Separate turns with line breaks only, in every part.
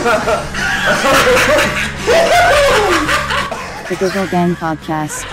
The Google Gang Podcast.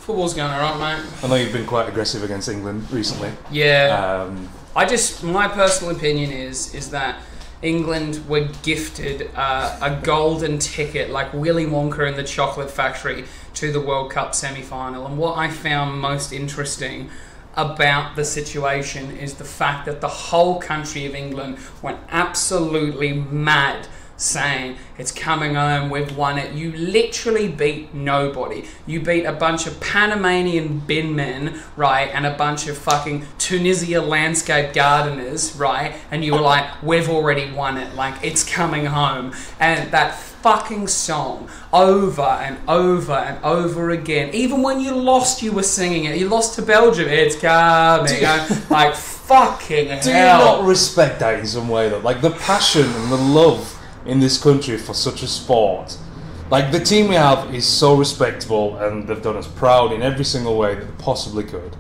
Football's going alright, mate.
I know you've been quite aggressive against England recently.
Yeah. My personal opinion is that England were gifted a golden ticket, like Willy Wonka in the Chocolate Factory, to the World Cup semi-final. And what I found most interesting about the situation is the fact that the whole country of England went absolutely mad, saying, it's coming home, we've won it. You literally beat nobody. You beat a bunch of Panamanian Binmen, right, and a bunch of fucking Tunisia landscape gardeners, right, and you were like, we've already won it, like, it's coming home. And that fucking song, over and over and over again, even when you lost, you were singing it. You lost to Belgium, it's coming home, like, fucking hell.
Do you not respect that in some way, though? Like, the passion and the love in this country for such a sport. Like, the team we have is so respectable, and they've done us proud in every single way that they possibly could.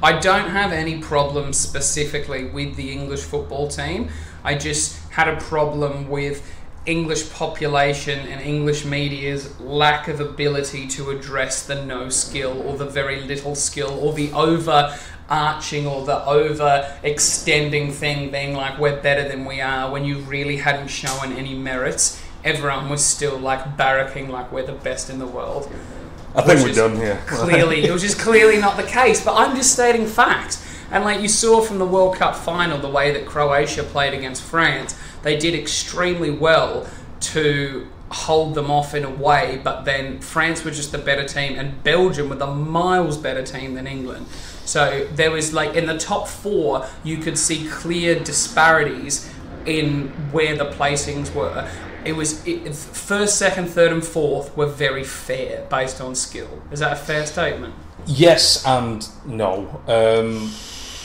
I don't have any problems specifically with the English football team. I just had a problem with English population and English media's lack of ability to address the no skill or the very little skill or the overarching or the over-extending thing being like, we're better than we are, when you really hadn't shown any merits. Everyone was still like barracking like we're the best in the world.
I think we're done here.
Clearly, it was just clearly not the case, but I'm just stating facts. And like you saw from the World Cup final, the way that Croatia played against France, they did extremely well to hold them off in a way, but then France were just the better team and Belgium were the miles better team than England. So there was like, in the top four, you could see clear disparities in where the placings were. First, second, third and fourth were very fair based on skill. Is that a fair statement?
Yes and no.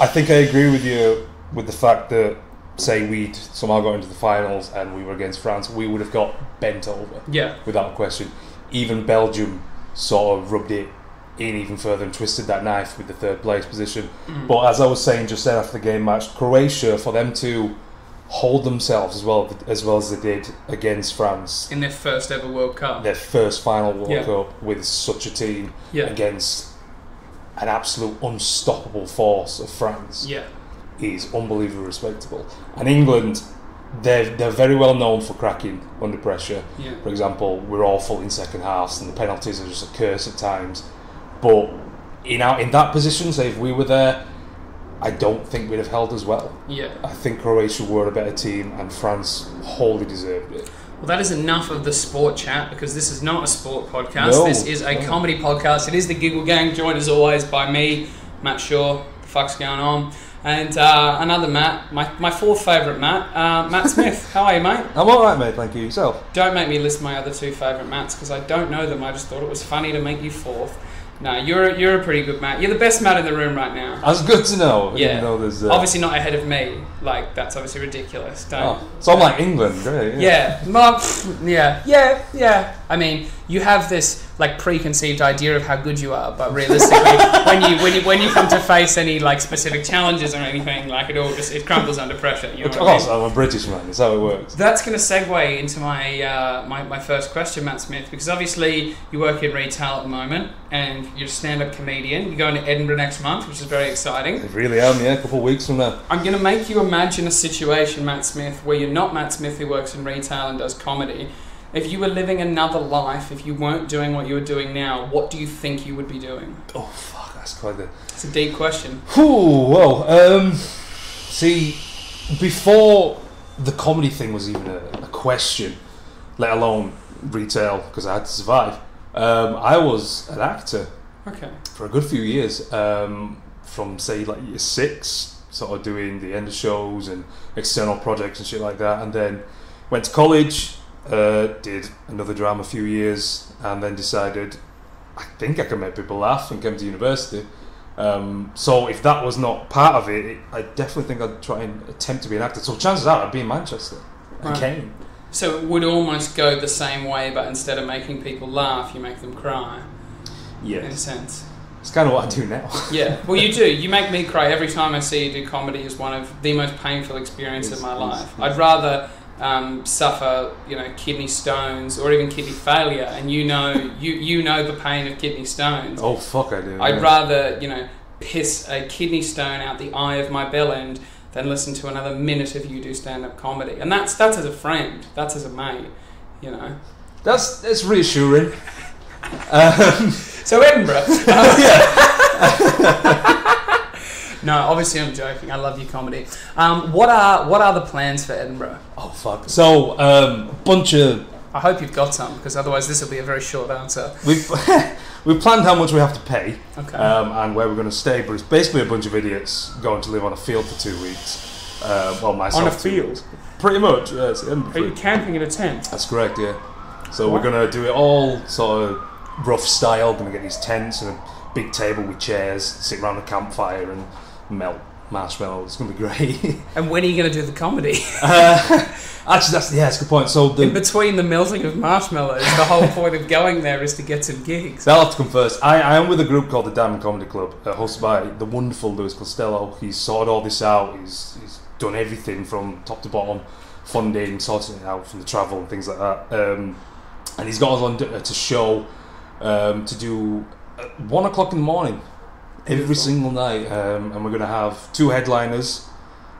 I think I agree with you with the fact that, say we'd somehow got into the finals and we were against France, we would have got bent over.
Yeah.
Without question. Even Belgium sort of rubbed it in even further and twisted that knife with the third place position. But as I was saying just then after the game match, Croatia, for them to hold themselves as well as they did against France
in their first ever World Cup,
their first final World Cup with such a team against an absolute unstoppable force of France, is unbelievably respectable. And England, they're very well known for cracking under pressure. For example, we're awful in second halves and the penalties are just a curse at times. But in that position, say if we were there, I don't think we'd have held as well. I think Croatia were a better team and France wholly deserved it.
Well, that is enough of the sport chat, because this is not a sport podcast. This is a comedy podcast. It is the Giggle Gang, joined as always by me, Matt Shaw. What the fuck's going on? And another Matt, my fourth favourite Matt, Matt Smith. How are you, mate?
I'm alright, mate, thank you. Yourself?
Don't make me list my other two favourite Matts, because I don't know them. I just thought it was funny to make you fourth. No, you're a pretty good Matt. You're the best Matt in the room right now.
That's good to know.
Yeah.
Even though there's,
obviously not ahead of me. Like, that's obviously ridiculous.
So I'm like England, right?
Yeah. I mean, you have this like preconceived idea of how good you are, but realistically, when you come to face any like specific challenges or anything, like it crumbles under pressure. You know
of course, I'm a British man. That's how it works.
That's going to segue into my my first question, Matt Smith, because obviously you work in retail at the moment and you're a stand-up comedian. You're going to Edinburgh next month, which is very exciting.
I really am. Yeah, a couple of weeks from now.
I'm going to make you imagine a situation, Matt Smith, where you're not Matt Smith who works in retail and does comedy. If you were living another life, if you weren't doing what you were doing now, what do you think you would be doing?
Oh, fuck, that's quite a...
It's a deep question.
Well, see, before the comedy thing was even a question, let alone retail, because I had to survive, I was an actor for a good few years, from, say, like year 6, sort of doing the end of shows and external projects and shit like that, and then went to college, did another drama a few years, and then decided I think I can make people laugh and came to university. So if that was not part of it, I definitely think I'd try and attempt to be an actor. So chances are I'd be in Manchester. I came.
So it would almost go the same way, but instead of making people laugh, you make them cry.
Yes.
In a sense.
It's kind of what I do now.
Yeah, well, you do. You make me cry every time I see you do comedy. Is one of the most painful experiences of my life. I'd rather suffer, kidney stones or even kidney failure, and you know the pain of kidney stones.
Oh fuck, I do.
I'd rather piss a kidney stone out the eye of my bell end than listen to another minute of you do stand-up comedy. And that's as a friend. That's as a mate.
That's reassuring.
So Edinburgh.
Yeah.
No, obviously I'm joking. I love your comedy. What are the plans for Edinburgh?
Oh fuck. So bunch of.
I hope you've got some, because otherwise this will be a very short answer.
We've planned how much we have to pay,
okay,
and where we're going to stay. But it's basically a bunch of idiots going to live on a field for 2 weeks. Myself.
On a field.
Pretty much. Yes.
Are you camping in a tent?
That's correct. Yeah. So we're going to do it all sort of rough style. Going to get these tents and a big table with chairs, sit around a campfire and melt marshmallows. It's going to be great.
And when are you going to do the comedy?
Actually, that's a good point. So
in between the melting of marshmallows, the whole point of going there is to get some gigs.
That'll have to come first. I am with a group called the Diamond Comedy Club, hosted by the wonderful Lewis Costello. He's sorted all this out. He's done everything from top to bottom, funding, sorting it out from the travel and things like that. And he's got us on to show to do 1 o'clock in the morning every single night, and we're going to have 2 headliners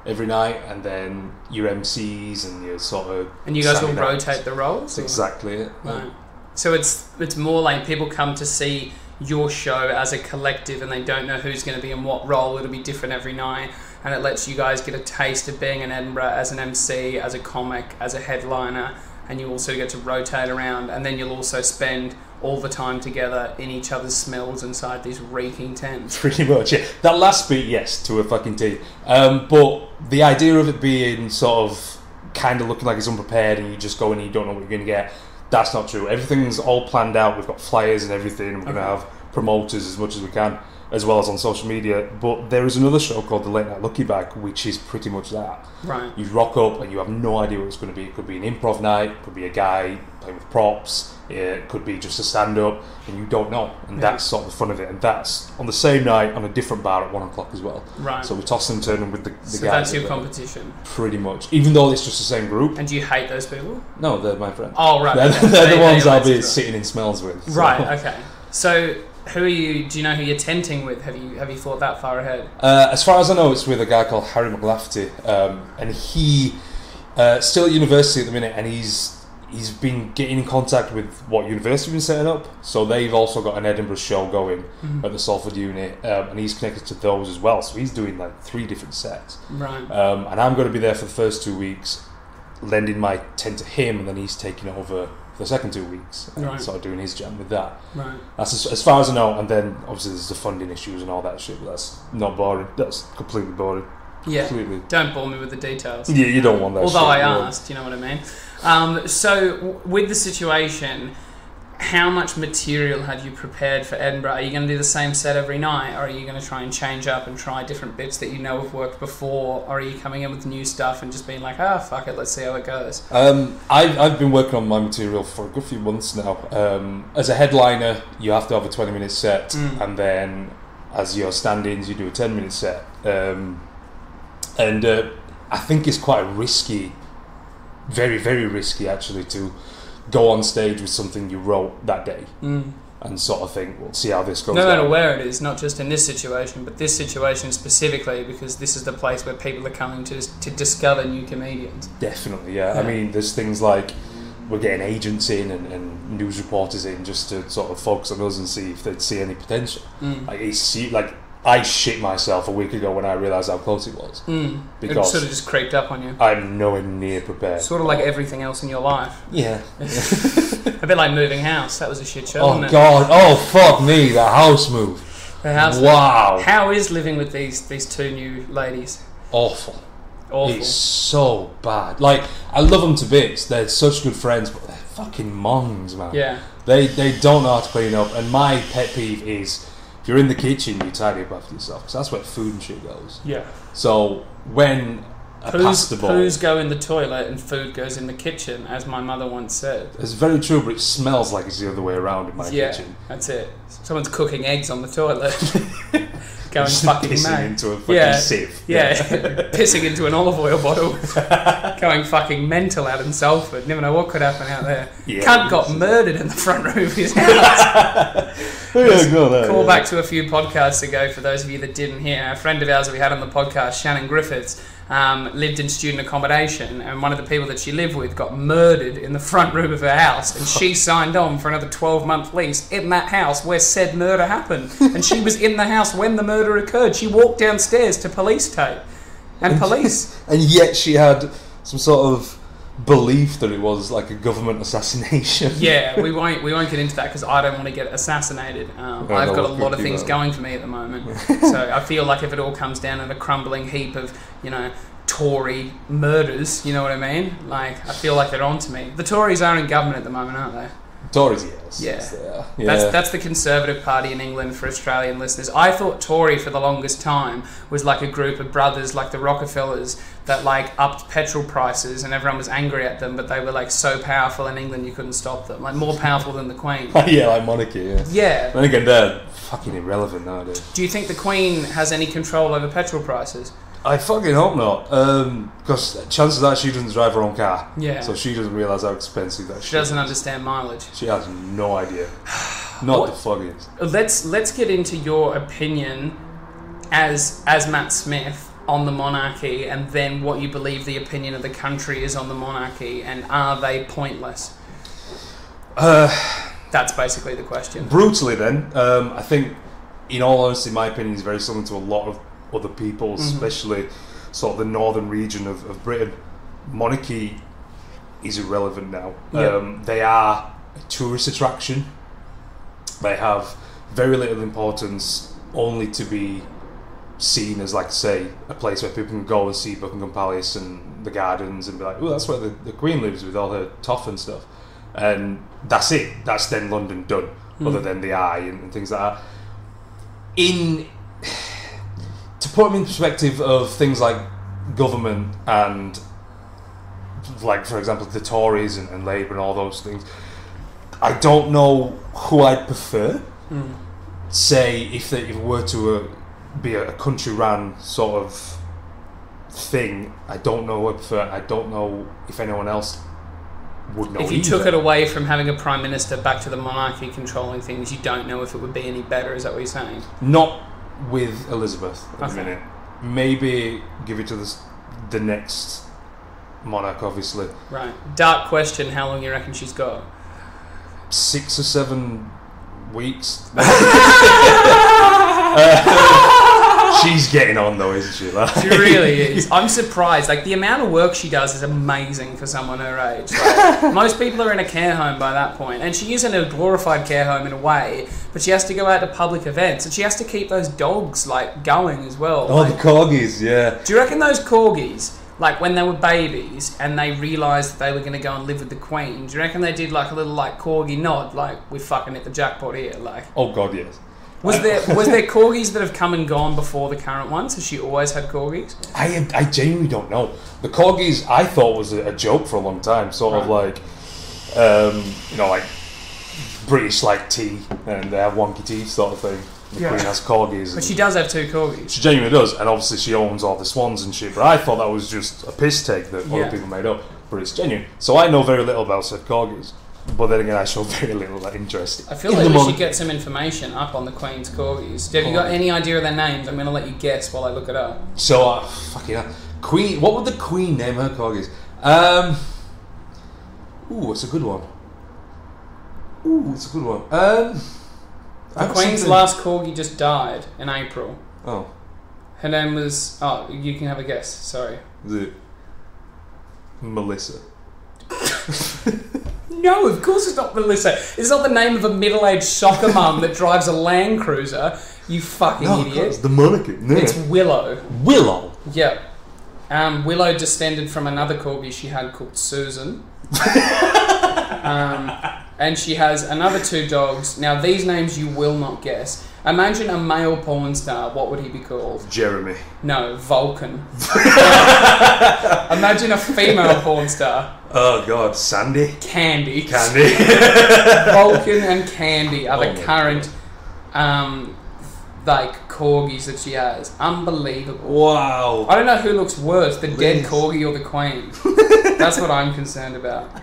every night, and then your MCs and your sort of.
And you guys will rotate the roles?
That's exactly it.
Right. So it's more like people come to see your show as a collective, and they don't know who's going to be in what role. It'll be different every night, and it lets you guys get a taste of being in Edinburgh as an MC, as a comic, as a headliner, and you also get to rotate around, and then you'll also spend all the time together in each other's smells inside these reeking tents.
Pretty much, yeah. That last bit, yes, to a fucking T. But the idea of it being sort of kind of looking like it's unprepared and you just go in and you don't know what you're going to get, that's not true. Everything's all planned out. We've got flyers and everything, and we're going to have promoters as much as we can, as well as on social media. But there is another show called The Late Night Lucky Bag, which is pretty much that.
Right.
You rock up and you have no idea what it's going to be. It could be an improv night, it could be a guy playing with props, it could be just a stand-up, and you don't know. And that's sort of the fun of it. And that's on the same night on a different bar at 1 o'clock as well.
Right.
So we toss and turn them with the
so
guys.
that's your competition?
Pretty much. Even though it's just the same group.
And do you hate those people?
No, they're my friends.
Oh, right.
They're the ones I'll be sitting in smells with. So.
Right, okay. So who are you? Do you know who you're tenting with? Have you thought that far ahead?
As far as I know, it's with a guy called Harry McLafty, and he still at university at the minute, and he's been getting in contact with what university we've been setting up. So they've also got an Edinburgh show going at the Salford Uni, and he's connected to those as well. So he's doing like 3 different sets.
Right.
And I'm going to be there for the first 2 weeks, lending my tent to him, and then he's taking over for the second 2 weeks, and sort of doing his jam with that.
Right.
That's as far as I know. And then obviously there's the funding issues and all that shit, but that's not boring. That's completely boring.
Yeah.
Completely.
Don't bore me with the details.
Yeah, you don't want that.
Although
shit,
I asked, you know what I mean. So with the situation, how much material have you prepared for Edinburgh? Are you going to do the same set every night, or are you going to try and change up and try different bits that you know have worked before, or are you coming in with new stuff and just being like, fuck it, let's see how it goes?
I've been working on my material for a good few months now. As a headliner, you have to have a 20-minute set, and then as your stand-ins, you do a 10-minute set. And I think it's quite risky, very, very risky actually, to go on stage with something you wrote that day and sort of think, we'll see how this goes.
No matter
down.
where it is, not just in this situation, but this situation specifically, because this is the place where people are coming to discover new comedians.
Definitely, yeah. I mean, there's things like we're getting agents in and news reporters in just to sort of focus on us and see if they'd see any potential. Like I shit myself a week ago when I realised how close it was. Because
it sort of just creeped up on you.
I'm nowhere near prepared.
Sort of like everything else in your life.
Yeah.
A bit like moving house. That was a shit show, wasn't it?
Oh God! Oh fuck me! The house move.
The house.
Wow.
How is living with these 2 new ladies?
Awful.
Awful.
It's so bad. Like, I love them to bits. They're such good friends, but they're fucking mongs, man.
Yeah.
They don't know how to clean up. And my pet peeve is, if you're in the kitchen, you tidy up after yourself, because that's where food and shit goes.
Yeah.
So when pasta bowl.
Poos go in the toilet and food goes in the kitchen, as my mother once said.
It's very true, but it smells like it's the other way around in my kitchen.
That's it. Someone's cooking eggs on the toilet. Going
Just
fucking
pissing
mad.
into a fucking sieve.
Yeah. Pissing into an olive oil bottle. Going fucking mental out in Salford. Never know what could happen out there.
Yeah,
Cunt got murdered in the front room of his house. Call back to a few podcasts ago for those of you that didn't hear. A friend of ours that we had on the podcast, Shannon Griffiths, lived in student accommodation, and one of the people that she lived with got murdered in the front room of her house, and she signed on for another 12-month lease in that house where said murder happened, and she was in the house when the murder occurred. She walked downstairs to police tape and police,
and yet she had some sort of belief that it was like a government assassination.
Yeah, we won't get into that because I don't want to get assassinated. I've got a lot of things going for me at the moment, so I feel like if it all comes down in a crumbling heap of, you know, Tory murders, you know what I mean? Like, I feel like they're on to me. The Tories are in government at the moment, aren't they?
Tories, yes.
Yeah.
Yes, they are. Yeah.
That's the Conservative Party in England for Australian listeners. I thought Tory for the longest time was like a group of brothers like the Rockefellers that like upped petrol prices and everyone was angry at them, but they were like so powerful in England you couldn't stop them. Like more powerful than the Queen.
Yeah, like monarchy, yeah.
Yeah.
Then again, they're fucking irrelevant nowadays.
Do you think the Queen has any control over petrol prices?
I fucking hope not, because chances are she doesn't drive her own car.
Yeah.
So she doesn't realise how expensive that shit
She doesn't
is.
understand mileage.
She has no idea. Not the foggiest.
Let's get into your opinion as Matt Smith on the monarchy, and then what you believe the opinion of the country is on the monarchy, and are they pointless? That's basically the question.
Brutally then, I think, in all honesty, my opinion is very similar to a lot of other people's, especially sort of the northern region of Britain. Monarchy is irrelevant now.
Yep.
They are a tourist attraction. They have very little importance, only to be seen as, like, say, a place where people can go and see Buckingham Palace and the gardens and be like, oh, that's where the Queen lives with all her toff and stuff. And that's it. That's then London done, other than the Eye and things like that. To put them in perspective of things like government and, like, for example, the Tories and Labour and all those things, I don't know who I'd prefer. Say, if it were to be a country-run sort of thing, I don't know who I'd prefer. I don't know if anyone else would know.
If you
either.
took it away from having a prime minister back to the monarchy controlling things, you don't know if it would be any better. Is that what you're saying?
Not with Elizabeth at
Okay.
the minute. Maybe give it to the next monarch, obviously.
Right. Dark question, how long you reckon she's got?
6 or 7 weeks. She's getting on though, isn't she? Like,
She really is. I'm surprised. Like, the amount of work she does is amazing for someone her age. Like, most people are in a care home by that point, and she is in a glorified care home in a way, but she has to go out to public events, and she has to keep those dogs, like, going as well.
oh, the corgis, yeah.
Do you reckon those corgis, like, when they were babies and they realised that they were going to go and live with the Queen, do you reckon they did, like, a little, like, corgi nod, like, we're fucking hit the jackpot here, like?
Oh God, yes.
Was there corgis that have come and gone before the current ones? Has she always had corgis?
I genuinely don't know. The corgis I thought was a joke for a long time, sort of like, you know, like British like tea, and they have wonky teeth sort of thing. The Queen has corgis.
But she does have 2 corgis.
She genuinely does, and obviously she owns all the swans and shit, but I thought that was just a piss take that other people made up, but it's genuine. So I know very little about said corgis, but then again I show very little interest.
I feel like we should get some information up on the Queen's corgis. Have you got any idea of their names? I'm going to let you guess while I look it up.
So, fucking hell. Queen, what would the Queen name her corgis? It's a good one.
The Queen's last corgi just died in April.
Oh.
Her name was... Oh, you can have a guess. Sorry.
Is it Melissa?
No, of course it's not Melissa. It's not the name of a middle-aged soccer mum that drives a Land Cruiser. You fucking idiot.
It's the monarchy. No.
It's Willow.
Willow?
Yep. Willow descended from another corgi she had called Susan. And she has another 2 dogs. Now, these names you will not guess. Imagine a male porn star. What would he be called?
Jeremy.
No, Vulcan. Imagine a female porn star.
Oh God, Sandy.
Candy.
Candy.
Vulcan and Candy are the
my
current, like corgis that she has. Unbelievable.
Wow.
I don't know who looks worse, the dead
Liz.
corgi or the queen. That's what I'm concerned about.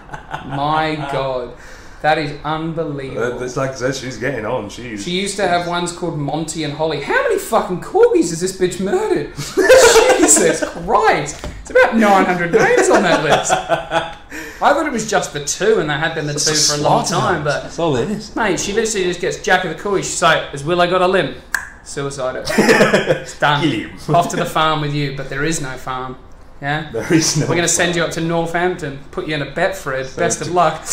My God. That is unbelievable.
It's like I said, she's getting on. She
used to have ones called Monty and Holly. How many fucking corgis has this bitch murdered? Jesus Christ. It's about 900 names on that list. I thought it was just the two, and they had been the two for a long time. But
that's all it is.
Mate, she literally just gets Jack of the Corgi. She's like, has Willow got a limb? Suicide. It's done.
Kill him.
Off to the farm with you, but there is no farm. Yeah?
There is no.
We're going to send you up to Northampton, put you in a bet, Fred. Best of luck.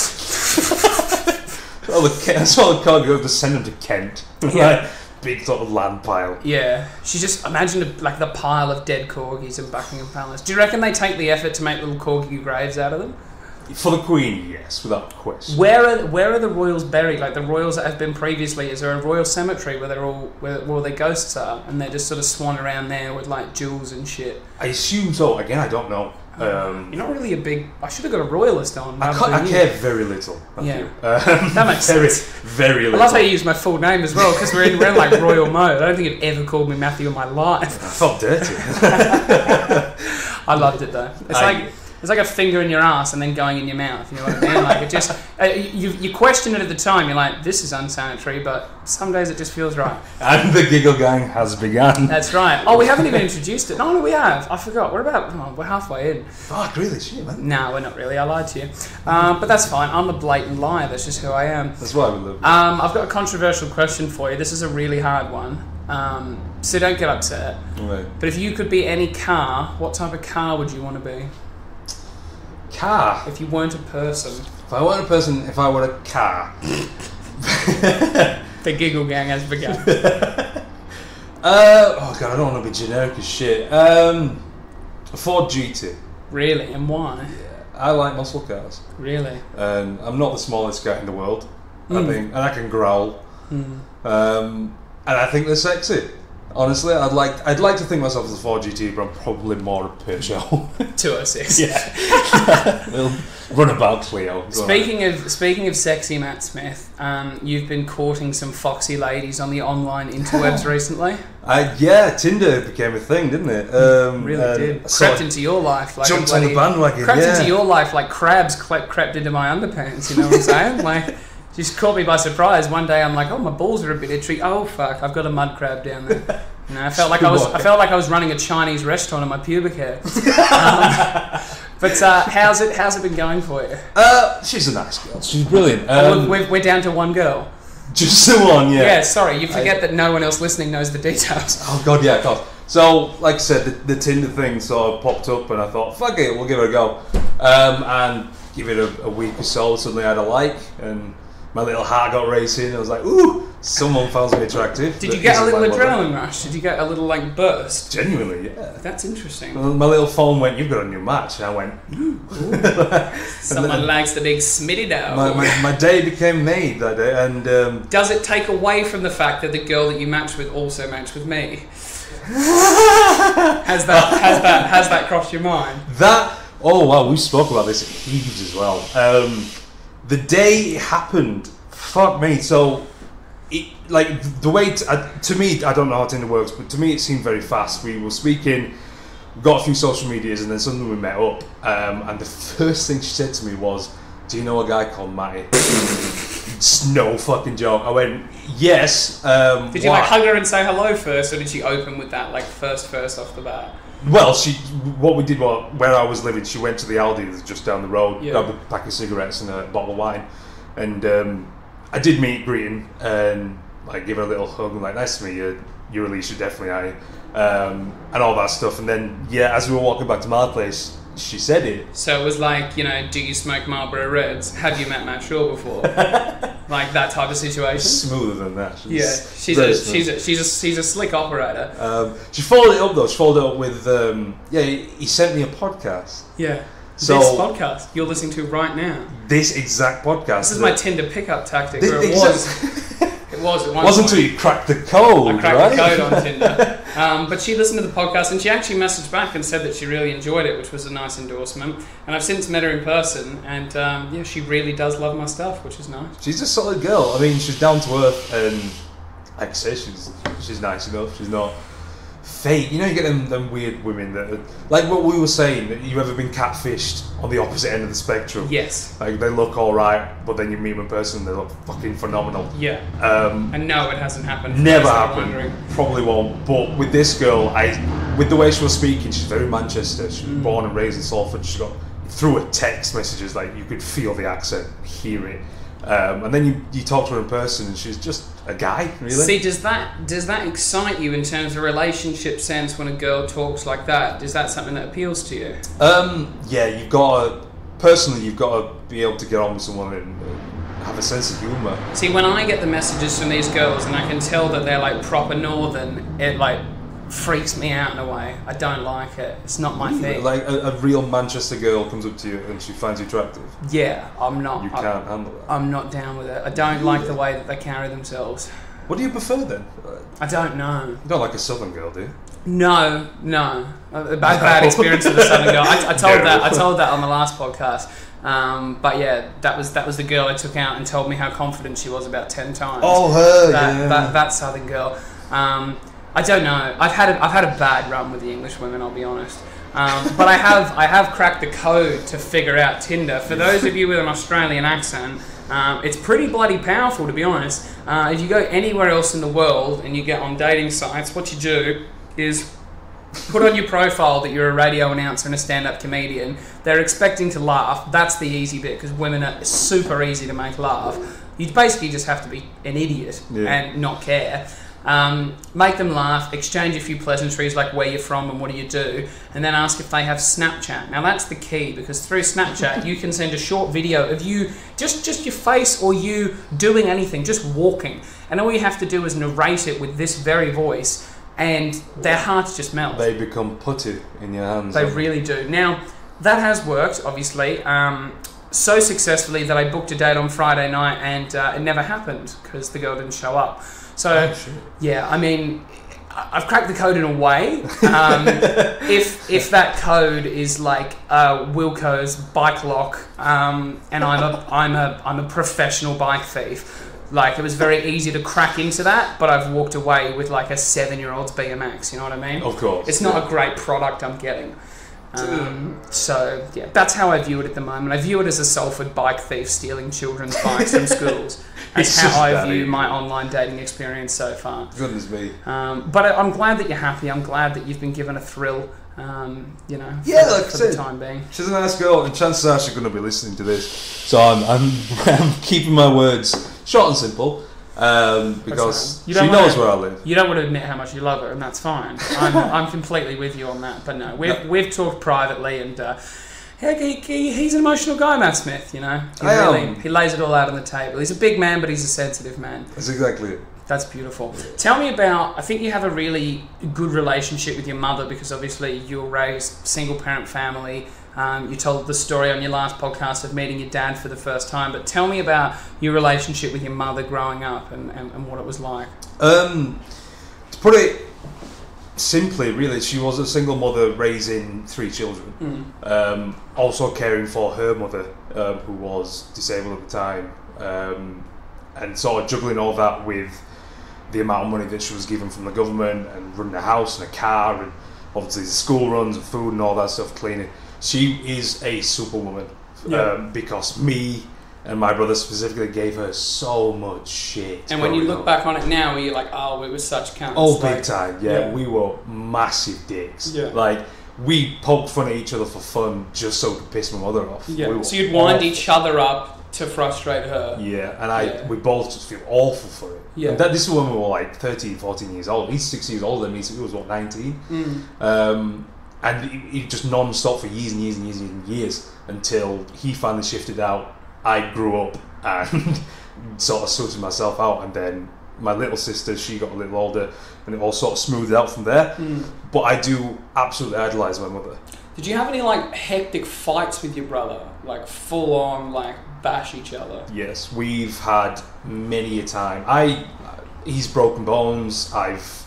Well, that's all the cargo. Just send them to Kent.
Yeah.
Like, big sort of land pile.
Yeah. She just imagine like the pile of dead corgis in Buckingham Palace. Do you reckon they take the effort to make little corgi graves out of them?
For the Queen, yes, without question.
Where are the royals buried? Like the royals that have been previously, is there a royal cemetery where they're all where all their ghosts are, and they're just sort of swan around there with like jewels and shit?
I assume so. Again, I don't know.
You're not really a big. I should have got a royalist on.
I care very little.
Yeah,
that
makes
very,
sense.
Very little.
I love how you use my full name as well, because we're in like royal mode. I don't think you've ever called me Matthew in my life.
I felt dirty.
I loved it though. It's like a finger in your ass and then going in your mouth. You know what I mean? Like it just you question it at the time. You're like, this is unsanitary, but some days it just feels right.
And the giggle gang has begun.
That's right. Oh, we haven't even introduced it. No, we have. I forgot. We're halfway in.
Fuck, really? Shit, man.
No, we're not really. I lied to you. But that's fine. I'm a blatant liar. That's just who I am.
That's why we love you.
I've got a controversial question for you. This is a really hard one. So don't get upset.
Right.
But if you could be any car, what type of car would you want to be?
Car.
If you weren't a person.
If I weren't a person, if I were a car.
The giggle gang has begun.
Oh god, I don't want to be generic as shit. A Ford GT.
Really? And why?
Yeah, I like muscle cars.
Really?
And I'm not the smallest guy in the world. I think, and I can growl. And I think they're sexy. Honestly, I'd like to think myself as a Ford GT, but I'm probably more a Peugeot.
206.
Yeah. We'll run about Clio.
Speaking of sexy Matt Smith, you've been courting some foxy ladies on the online interwebs recently.
Yeah, Tinder became a thing, didn't it?
Really did. Crept into your life like
jumped on the bandwagon.
Crept into your life like crabs crept into my underpants. You know what I'm saying? Like. Just caught me by surprise. One day I'm like, oh, my balls are a bit itchy. Oh fuck, I've got a mud crab down there. You know, I felt like I was running a Chinese restaurant in my pubic hair. But how's it been going for you?
She's a nice girl. She's brilliant.
We're down to one girl.
Just the one, yeah.
Yeah, sorry, you forget that no one else listening knows the details.
Oh god, yeah, of course. So, like I said, the Tinder thing sort of popped up, and I thought, fuck it, we'll give it a go. And give it a week or so. Suddenly I had a like, and my little heart got racing. I was like, ooh, someone finds me attractive.
Did you get a little adrenaline rush? Did you get a little like burst?
Genuinely, yeah.
That's interesting.
My little phone went, you've got a new match. And I went, ooh.
Someone likes the big smitty dough.
My day became made that day. And
does it take away from the fact that the girl that you matched with also matched with me? Has that crossed your mind?
Oh wow, we spoke about this at Heaves as well. The day it happened, fuck me. So, the way to me, I don't know how Tinder works, but to me it seemed very fast. We were speaking, we got a few social medias, and then suddenly we met up. And the first thing she said to me was, "Do you know a guy called Matty?" It's no fucking joke. I went, "Yes."
Did you like hug her and say hello first, or did she open with that like first off the bat?
Well, what we did was, where I was living, she went to the Aldi that's just down the road, grabbed a pack of cigarettes and a bottle of wine, and I did meet greeting and like give her a little hug and like, nice to meet you, you're Alicia, definitely I, and all that stuff. And then as we were walking back to my place, she said it.
So it was like, you know, do you smoke Marlboro Reds? Have you met Matt Shaw before? Like that type of situation.
Smoother than that.
She's a slick operator.
She followed it up though. She followed it up with he sent me a podcast.
Yeah.
So,
this podcast you're listening to right now.
This exact podcast.
This is my Tinder pickup tactic. It was at one
Wasn't
point.
until you cracked the code,
I cracked
right?
the code on Tinder. But she listened to the podcast and she actually messaged back and said that she really enjoyed it, which was a nice endorsement. And I've since met her in person, and yeah, she really does love my stuff, which is nice.
She's a solid girl. I mean, she's down to earth, and like I say, she's nice enough. She's not fake. You know, you get them weird women that are, like what we were saying, that you've ever been catfished on the opposite end of the spectrum.
Yes.
Like they look alright, but then you meet them in person and they look fucking phenomenal.
Yeah. And no, it hasn't happened.
Never happened. Probably won't. But with this girl, with the way she was speaking, she's very Manchester. She was born and raised in Salford. She got through her text messages, like you could feel the accent, hear it. And then you talk to her in person, and she's just a guy, really.
See, does that excite you in terms of relationship sense when a girl talks like that? Is that something that appeals to you?
Yeah, you've got to be able to get on with someone and have a sense of humour.
See, when I get the messages from these girls and I can tell that they're like proper northern, it like freaks me out in a way. I don't like it. It's not my thing.
Like a real Manchester girl comes up to you and she finds you attractive.
Yeah, I'm not.
You can't handle that.
I'm not down with it. I don't like the way that they carry themselves.
What do you prefer then?
I don't know.
You don't like a southern girl, do you?
No. A bad experience with a southern girl. I told that on the last podcast. But yeah, that was the girl I took out and told me how confident she was about 10 times.
Oh, her,
that southern girl. I don't know. I've had a bad run with the English women, I'll be honest. But I have cracked the code to figure out Tinder. For those of you with an Australian accent, it's pretty bloody powerful, to be honest. If you go anywhere else in the world and you get on dating sites, what you do is put on your profile that you're a radio announcer and a stand-up comedian. They're expecting to laugh. That's the easy bit, because women are super easy to make laugh. You basically just have to be an idiot and not care. Make them laugh, exchange a few pleasantries like where you're from and what do you do, and then ask if they have Snapchat. Now that's the key, because through Snapchat you can send a short video of you, just your face or you doing anything, just walking, and all you have to do is narrate it with this very voice, and their hearts just melt.
They become putty in your hands.
They really do. Now that has worked, obviously, so successfully that I booked a date on Friday night and it never happened because the girl didn't show up. So, yeah, I mean, I've cracked the code in a way. If that code is like Wilco's bike lock, and I'm a professional bike thief, like it was very easy to crack into that, but I've walked away with like a 7-year-old's BMX. You know what I mean?
Of course.
It's not a great product I'm getting. So yeah, that's how I view it at the moment. I view it as a Salford bike thief stealing children's bikes from schools. That's how I view my online dating experience so far.
Goodness me.
But I'm glad that you're happy. I'm glad that you've been given a thrill. You know, for the time being. She's
a nice girl, and chances are she's going to be listening to this. So I'm keeping my words short and simple. Because she knows where I live.
You don't want to admit how much you love her, and that's fine. I'm completely with you on that. But no, we've talked privately, and he's an emotional guy, Matt Smith. You know, he lays it all out on the table. He's a big man, but he's a sensitive man.
That's exactly it.
That's beautiful. Tell me about, I think you have a really good relationship with your mother, because obviously you were raised single parent family. You told the story on your last podcast of meeting your dad for the first time, but tell me about your relationship with your mother growing up and what it was like. To
put it simply, really, she was a single mother raising 3 children, also caring for her mother, who was disabled at the time, and sort of juggling all that with the amount of money that she was given from the government, and running a house and a car, and obviously the school runs and food and all that stuff, cleaning. She is a superwoman, because me and my brother specifically gave her so much shit.
And when you look back on it now, you're like, oh, we were such cunts.
Oh, big time, we were massive dicks. Yeah. Like, we poked fun at each other for fun just so we could piss my mother off.
Yeah. So you'd wind each other up to frustrate her.
Yeah, and we both just feel awful for it. Yeah. And this is when we were like 13, 14 years old. He's 6 years older than me, so he was, 19? And he just non-stop for years and years and years and years until he finally shifted out. I grew up and sort of sorted myself out, and then my little sister, she got a little older, and it all sort of smoothed out from there. But I do absolutely idolise my mother.
Did you have any like hectic fights with your brother, like full on like bash each other?
Yes, we've had many a time. I he's broken bones. I've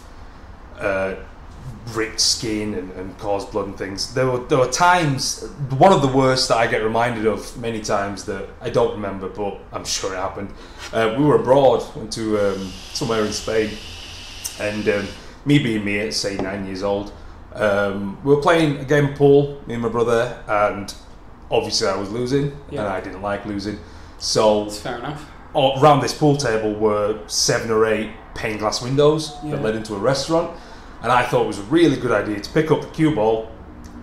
ripped skin and caused blood and things. There were times, one of the worst that I get reminded of many times that I don't remember, but I'm sure it happened. We were abroad, went to somewhere in Spain, and me being me at say 9 years old, we were playing a game of pool, me and my brother, and obviously I was losing, and I didn't like losing. So
That's fair enough.
around this pool table were 7 or 8 pane glass windows that led into a restaurant. And I thought it was a really good idea to pick up the cue ball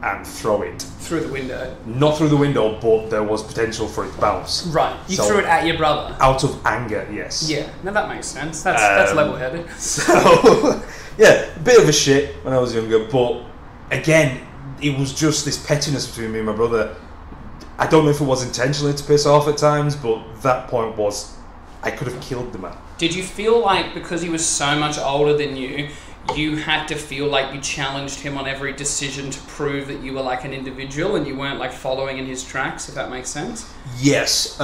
and throw it.
Through the window?
Not through the window, but there was potential for it to bounce.
Right. You threw it at your brother?
Out of anger, yes.
Yeah. No, that makes sense. That's level-headed.
So, yeah, a bit of a shit when I was younger. But, again, it was just this pettiness between me and my brother. I don't know if it was intentionally to piss off at times, but that point was, I could have killed the man.
Did you feel like, because he was so much older than you had to feel like you challenged him on every decision to prove that you were like an individual and you weren't like following in his tracks, if that makes sense?
Yes.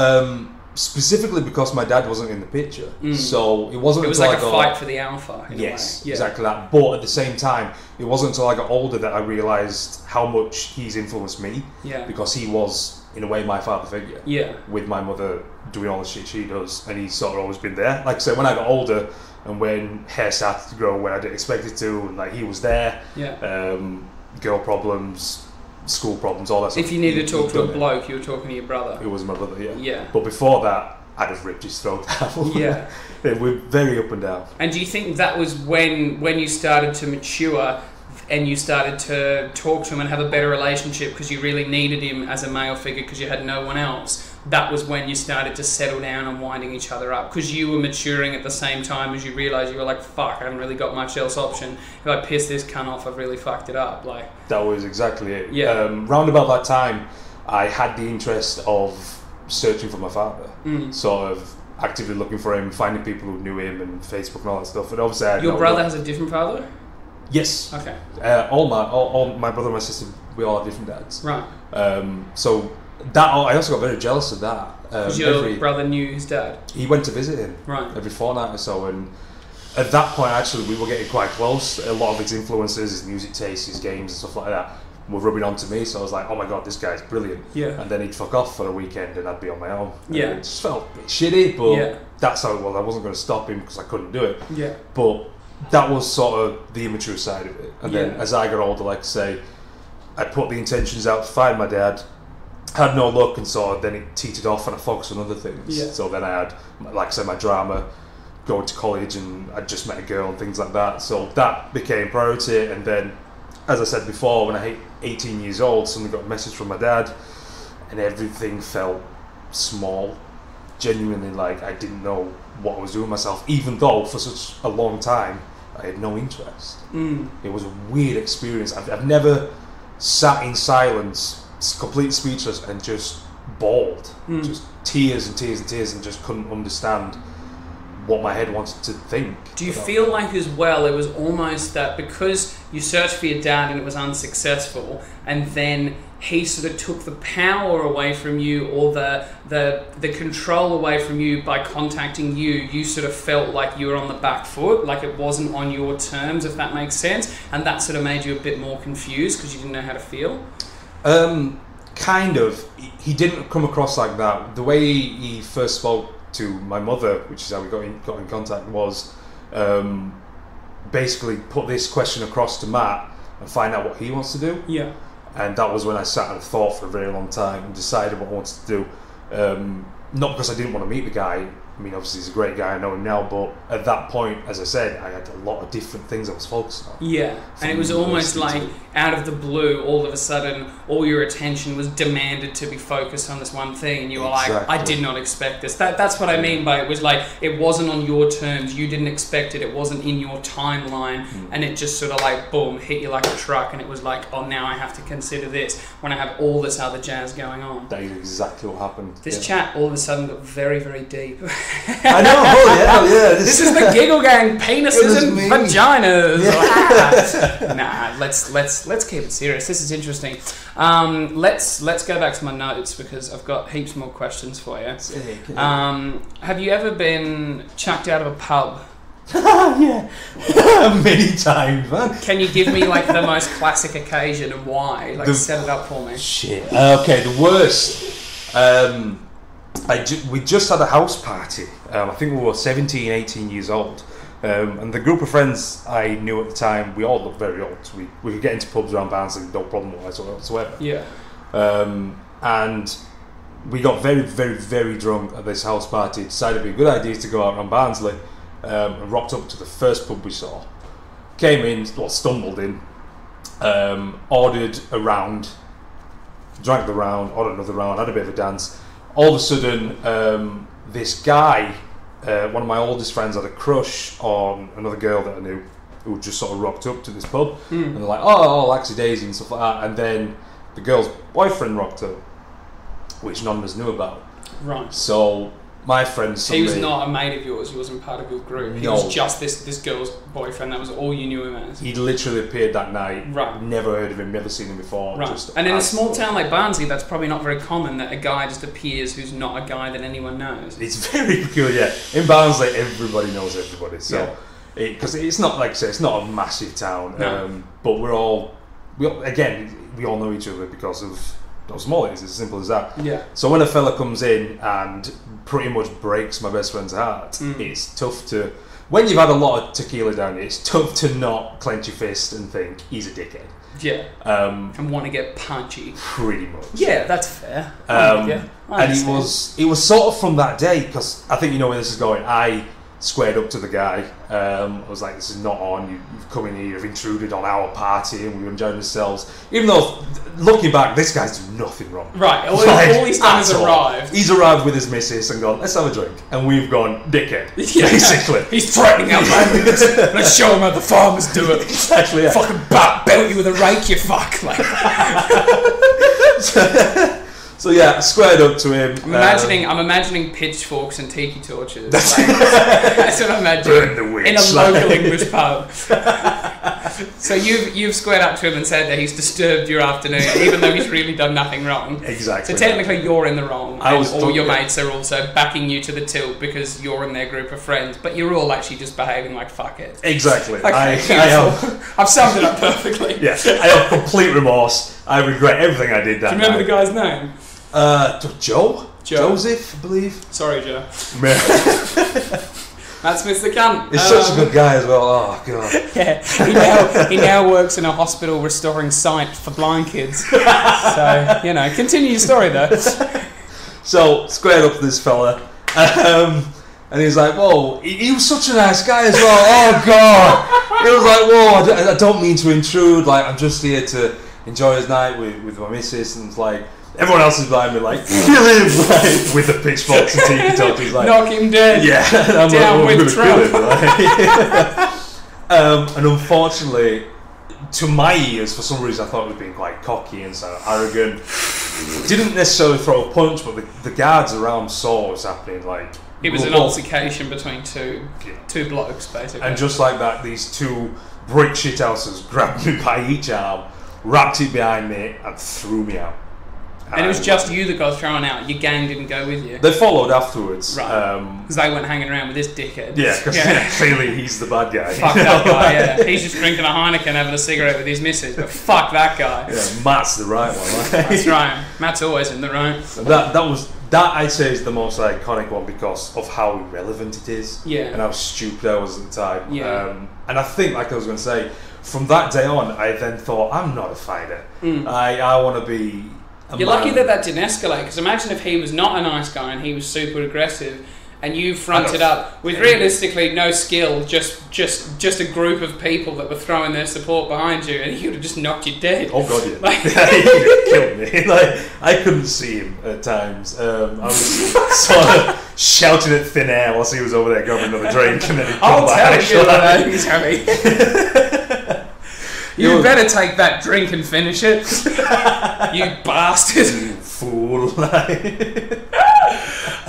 Specifically because my dad wasn't in the picture. So it wasn't
until like a fight for the alpha.
Yes, exactly that. But at the same time, it wasn't until I got older that I realised how much he's influenced me.
Yeah.
Because he was, in a way, my father figure.
Yeah.
With my mother doing all the shit she does, and he's sort of always been there. Like I said, when I got older, and when hair started to grow when I didn't expect it to, and like he was there.
Yeah.
Girl problems, school problems, all that stuff.
If you needed to talk to a bloke, you were talking to your brother.
It was my brother, yeah.
Yeah.
But before that, I just ripped his throat out.
Yeah.
We're very up and down.
And do you think that was when you started to mature and you started to talk to him and have a better relationship because you really needed him as a male figure because you had no one else? That was when you started to settle down and winding each other up because you were maturing at the same time as you realised you were like, fuck, I haven't really got much else option. If I piss this cunt off, I've really fucked it up. Like
that was exactly it.
Yeah.
Round about that time, I had the interest of searching for my father. Sort of actively looking for him, finding people who knew him and Facebook and all that stuff. And obviously, I had
your brother has a different father?
Yes.
Okay.
All my brother and my sister, we all have different dads.
Right.
So that I also got very jealous of that.
Because your brother knew his dad?
He went to visit him every fortnight or so, and at that point actually we were getting quite close. A lot of his influences, his music taste, his games and stuff like that were rubbing onto me, so I was like, oh my god, this guy's brilliant.
Yeah.
And then he'd fuck off for a weekend and I'd be on my own.
Yeah.
And it just felt a bit shitty, but that's how it was. I wasn't going to stop him because I couldn't do it.
Yeah.
But that was sort of the immature side of it. And then as I got older, like I say, I put the intentions out to find my dad, had no luck, and so then it teetered off and I focused on other things.
Yeah.
So then I had, like I said, my drama, going to college, and I just met a girl and things like that. So that became priority. And then, as I said before, when I hit 18 years old, suddenly got a message from my dad, and everything felt small. Genuinely, like I didn't know what I was doing myself, even though for such a long time I had no interest. It was a weird experience. I've never sat in silence, complete speechless, and just bawled, just tears and tears and tears, and just couldn't understand what my head wanted to think.
Do you feel like as well it was almost that because you searched for your dad and it was unsuccessful, and then he sort of took the power away from you, or the control away from you by contacting you, you sort of felt like you were on the back foot, like it wasn't on your terms, if that makes sense, and that sort of made you a bit more confused because you didn't know how to feel?
Kind of. He didn't come across like that. The way he first spoke to my mother, which is how we got in contact, was basically put this question across to Matt and find out what he wants to do.
Yeah.
And that was when I sat and thought for a very long time and decided what I wanted to do. Not because I didn't want to meet the guy. I mean, obviously he's a great guy, I know him now, but at that point, as I said, I had a lot of different things I was focused on.
Yeah, and it was almost like out of the blue, all of a sudden, all your attention was demanded to be focused on this one thing, and you were like, I did not expect this. That's what I mean by it was like, it wasn't on your terms, you didn't expect it, it wasn't in your timeline, and it just sort of like, boom, hit you like a truck, and it was like, oh, now I have to consider this, when I have all this other jazz going on.
That is exactly what happened.
This chat all of a sudden got very, very deep.
I know, yeah.
This is the Giggle Gang, penises and vaginas. Yeah. Nah, let's keep it serious. This is interesting. Let's go back to my notes because I've got heaps more questions for you. Have you ever been chucked out of a pub
Yeah, many times, man.
Can you give me like the most classic occasion and why? Like, set it up for me.
Shit. Okay, the worst. We just had a house party. I think we were 17, 18 years old. And the group of friends I knew at the time, we all looked very old. We could get into pubs around Barnsley, no problem whatsoever.
Yeah.
And we got very, very, very drunk at this house party. Decided it'd be a good idea to go out around Barnsley. And rocked up to the first pub we saw. Came in, stumbled in, ordered a round, drank the round, ordered another round, had a bit of a dance. All of a sudden, this guy, one of my oldest friends, had a crush on another girl that I knew, who just sort of rocked up to this pub. And they're like, oh, Laxy Daisy and stuff like that. And then the girl's boyfriend rocked up, which none of us knew about.
Right.
So my friend...
He was not a mate of yours, he wasn't part of your group. He
No.
was just this girl's boyfriend, that was all you knew him as.
He literally appeared that night.
Right.
Never heard of him, never seen him before.
Right.
Just
And in a small town like Barnsley, that's probably not very common that a guy just appears who's not a guy that anyone knows.
It's very peculiar. In Barnsley, everybody knows everybody. So,
Yeah.
because it's not, like I say, it's not a massive town.
No.
But we all know each other because of how small it is. It's as simple as that.
Yeah.
So when a fella comes in and pretty much breaks my best friend's heart, it's tough to... When you've had a lot of tequila down you, it's tough to not clench your fist and think, he's a dickhead.
Yeah. And want to get punchy.
Pretty much.
Yeah, that's fair.
And it was sort of from that day, because I think you know where this is going. I squared up to the guy. I was like, this is not on. You've come in here, you've intruded on our party, and we were enjoying ourselves. Even though, looking back, this guy's done nothing wrong.
Right, all he's done is arrived.
He's arrived with his missus and gone, let's have a drink. And we've gone, dickhead, basically.
He's threatening our neighbours. Let's show him how the farmers do it.
Exactly, yeah.
Fucking belt you with a rake, you fuck. Like.
So yeah, I squared up to him.
I'm imagining pitchforks and tiki torches. That's what I'm imagining.
Burn the witch.
In a local English pub. So you've squared up to him and said that he's disturbed your afternoon, even though he's really done nothing wrong.
Exactly.
So technically you're in the wrong,
I
and
was
all your mates are also backing you to the tilt because you're in their group of friends, but you're all actually just behaving like fuckheads.
Exactly.
Okay,
I've
summed it up perfectly.
Yeah, I have complete remorse. I regret everything I did that
Do you remember
night.
the guy's name?
Joe? Joseph, I believe.
Sorry, Joe. That's Mr. Cunt.
He's such a good guy as well. Oh god.
Yeah, he now works in a hospital restoring sight for blind kids. So continue your story though.
So squared up to this fella, and he was like, "Whoa!" He was such a nice guy as well. Oh god. He was like, "Whoa! I don't mean to intrude. Like I'm just here to enjoy his night with my missus." And it's like, everyone else is behind me, like, kill him, like, with the pitchforks and tiki torches, like,
knock him dead.
Yeah, I'm
down
like,
with Trump.
And unfortunately, to my ears, for some reason, I thought he was being quite cocky and sort of arrogant. Didn't necessarily throw a punch, but the guards around saw what was happening. Like,
it was an altercation between two blokes, basically.
And just like that, these two brick shithouses grabbed me by each arm, wrapped it behind me, and threw me out.
And it was just you that got thrown out. Your gang didn't go with you.
They followed afterwards.
Right. Because they weren't hanging around with this dickhead.
Yeah, because clearly he's the bad guy.
Fuck that guy, yeah. He's just drinking a Heineken, having a cigarette with his missus, but fuck that guy.
Yeah, Matt's the right one. Right?
That's right. Matt's always in the right.
That I'd say is the most iconic one because of how irrelevant it is.
Yeah.
And how stupid I was at the time.
Yeah.
And I think, like I was going to say, from that day on, I then thought, I'm not a fighter. I want to be...
You're lucky that didn't escalate, because imagine if he was not a nice guy and he was super aggressive and you fronted up with realistically no skill, just a group of people that were throwing their support behind you, and he would have just knocked you dead.
Oh god, yeah. He would have killed me. Like, I couldn't see him at times. I was sort of shouting at thin air whilst he was over there grabbing another drink, and then he'd come back.
You better take that drink and finish it, you bastard!
You fool!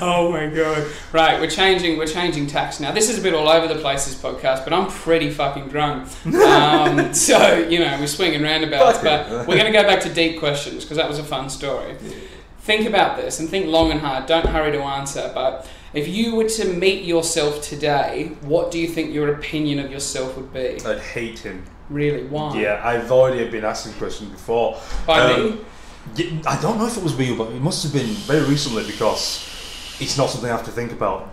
Oh my god! Right, we're changing tacks now. This is a bit all over the place, this podcast, but I'm pretty fucking drunk. So we're swinging roundabouts, but we're going to go back to deep questions because that was a fun story. Think about this and think long and hard. Don't hurry to answer. But If you were to meet yourself today, what do you think your opinion of yourself would be?
I'd hate him.
Really? Why?
Yeah, I've already been asking questions before.
By me?
Yeah, I don't know if it was me, but it must have been very recently because it's not something I have to think about.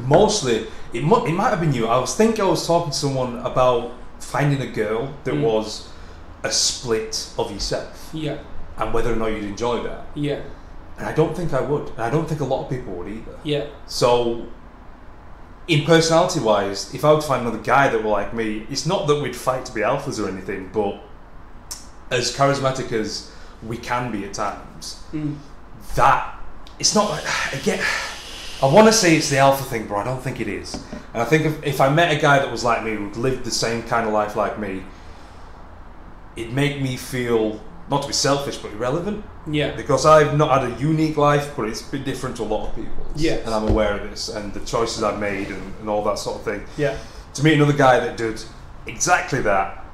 Mostly, it might have been you. I was talking to someone about finding a girl that was a split of yourself.
Yeah.
And whether or not you'd enjoy that.
Yeah.
And I don't think I would. And I don't think a lot of people would either.
Yeah.
So, in personality-wise, if I were to find another guy that were like me, it's not that we'd fight to be alphas or anything, but as charismatic as we can be at times, that it's not like, again, I want to say it's the alpha thing, but I don't think it is. And I think if I met a guy that was like me, who'd lived the same kind of life like me, it'd make me feel, not to be selfish, but irrelevant.
Yeah.
Because I've not had a unique life, but it's been different to a lot of people's.
Yeah.
And I'm aware of this, and the choices I've made, and all that sort of thing.
Yeah.
To meet another guy that did exactly that,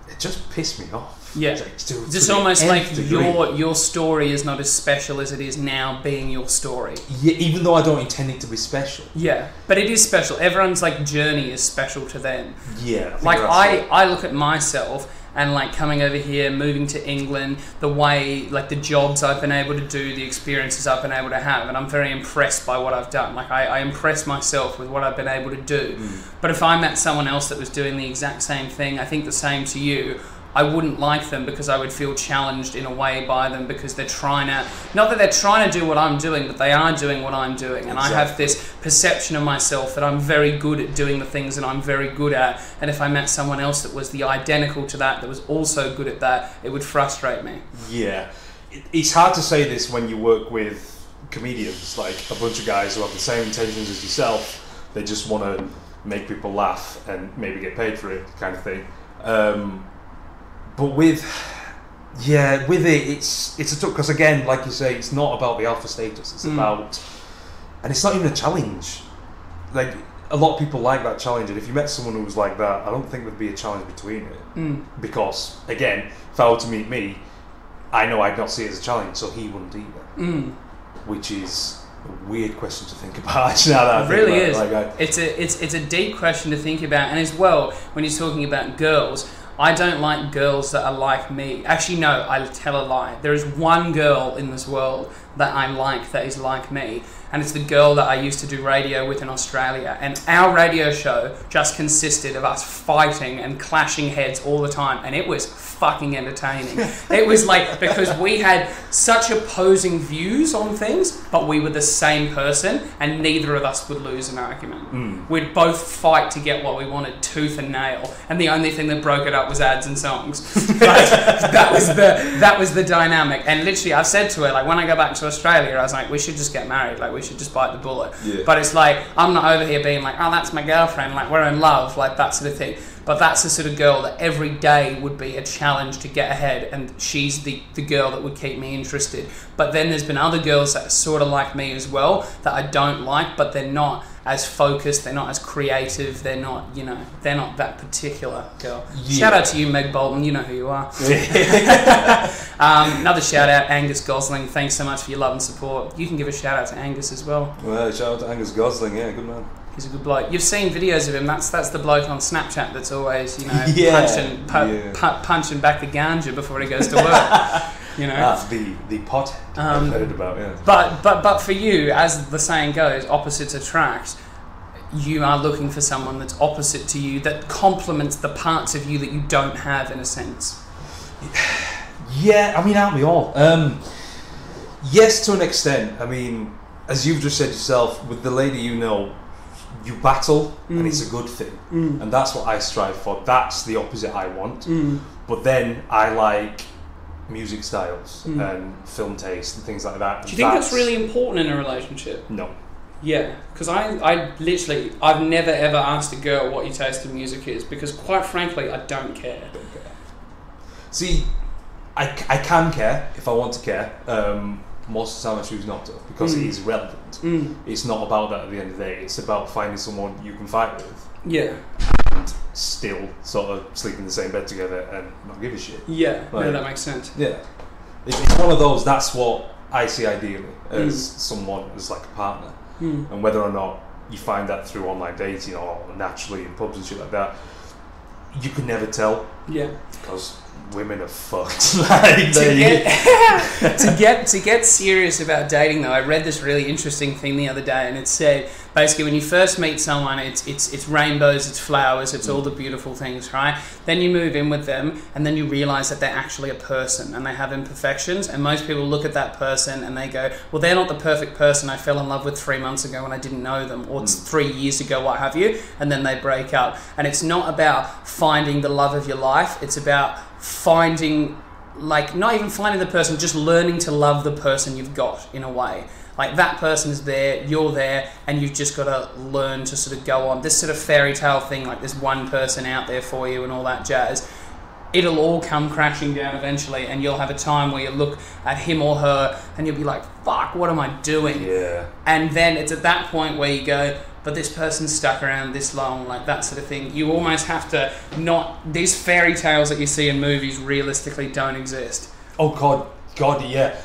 it just pissed me off.
Yeah. It's almost like your story is not as special as it is now being your story.
Yeah, even though I don't intend it to be special.
Yeah, but it is special. Everyone's like journey is special to them.
Yeah.
Like I look at myself and like coming over here, moving to England, the way, like the jobs I've been able to do, the experiences I've been able to have, and I'm very impressed by what I've done. Like I impress myself with what I've been able to do. But if I met someone else that was doing the exact same thing, I think the same to you, I wouldn't like them because I would feel challenged in a way by them because they're trying to, not that they're trying to do what I'm doing, but they are doing what I'm doing. And I have this perception of myself that I'm very good at doing the things that I'm very good at. And if I met someone else that was the identical to that was also good at that, it would frustrate me.
Yeah. It's hard to say this when you work with comedians, like a bunch of guys who have the same intentions as yourself. They just want to make people laugh and maybe get paid for it, kind of thing. But with it, it's a tough, because again, like you say, it's not about the alpha status. It's about, and it's not even a challenge. Like a lot of people like that challenge, and if you met someone who was like that, I don't think there'd be a challenge between it. Because again, if I were to meet me, I know I'd not see it as a challenge, so he wouldn't either. Which is a weird question to think about. Now that
it really is. It's a deep question to think about, and as well, when you're talking about girls, I don't like girls that are like me. Actually, no, I tell a lie. There is one girl in this world that I like that is like me, and it's the girl that I used to do radio with in Australia. And our radio show just consisted of us fighting and clashing heads all the time, and it was fucking entertaining. It was like, because we had such opposing views on things, but we were the same person, and neither of us would lose an argument. We'd both fight to get what we wanted tooth and nail, and the only thing that broke it up was ads and songs. that was the dynamic. And literally, I've said to her, like, when I go back to Australia, I was like, we should just get married, like we should just bite the bullet. But it's like, I'm not over here being like, oh, that's my girlfriend, like we're in love, like that sort of thing. But that's the sort of girl that every day would be a challenge to get ahead, and she's the girl that would keep me interested. But then there's been other girls that are sort of like me as well that I don't like, but they're not as focused, they're not as creative, they're not that particular girl. Shout out to you, Meg Bolton, you know who you are. Another shout out, Angus Gosling, thanks so much for your love and support. You can give a shout out to Angus as well.
Well, shout out to Angus Gosling, yeah, good man.
He's a good bloke. You've seen videos of him. That's the bloke on Snapchat that's always, punching back the ganja before he goes to work.
The pot I've heard about. Yeah.
But for you, as the saying goes, opposites attract. You are looking for someone that's opposite to you, that complements the parts of you that you don't have, in a sense.
Yeah, I mean, aren't we all? Yes, to an extent. I mean, as you've just said yourself, with the lady you battle, and it's a good thing, and that's what I strive for. That's the opposite I want. But then I like music styles and film taste and things like that.
Do you think that's really important in a relationship?
No.
Yeah, because I've never ever asked a girl what your taste in music is, because quite frankly, I don't care.
See, I can care if I want to care. Most of the time I choose not to, because it is relevant. It's not about that at the end of the day. It's about finding someone you can fight with.
Yeah.
And still sort of sleep in the same bed together and not give a shit.
Yeah, no, that makes sense.
Yeah. It's one of those, that's what I see ideally as someone, as like a partner. and whether or not you find that through online dating or naturally in pubs and shit like that, you could never tell.
Yeah.
Because women are fucked. Like,
to get serious about dating though, I read this really interesting thing the other day, and it said basically when you first meet someone, it's rainbows, it's flowers, it's all the beautiful things, right? Then you move in with them, and then you realise that they're actually a person and they have imperfections. And most people look at that person and they go, well, they're not the perfect person I fell in love with 3 months ago when I didn't know them, or 3 years ago, what have you, and then they break up. And it's not about finding the love of your life, it's about finding, like, not even finding the person, just learning to love the person you've got in a way. Like, that person is there, you're there, and you've just got to learn to sort of go on. This sort of fairy tale thing, like there's one person out there for you and all that jazz, it'll all come crashing down eventually, and you'll have a time where you look at him or her and you'll be like, fuck, what am I doing?
Yeah.
And then it's at that point where you go, but this person's stuck around this long, like that sort of thing. You almost have to not... These fairy tales that you see in movies realistically don't exist.
Oh, God, yeah.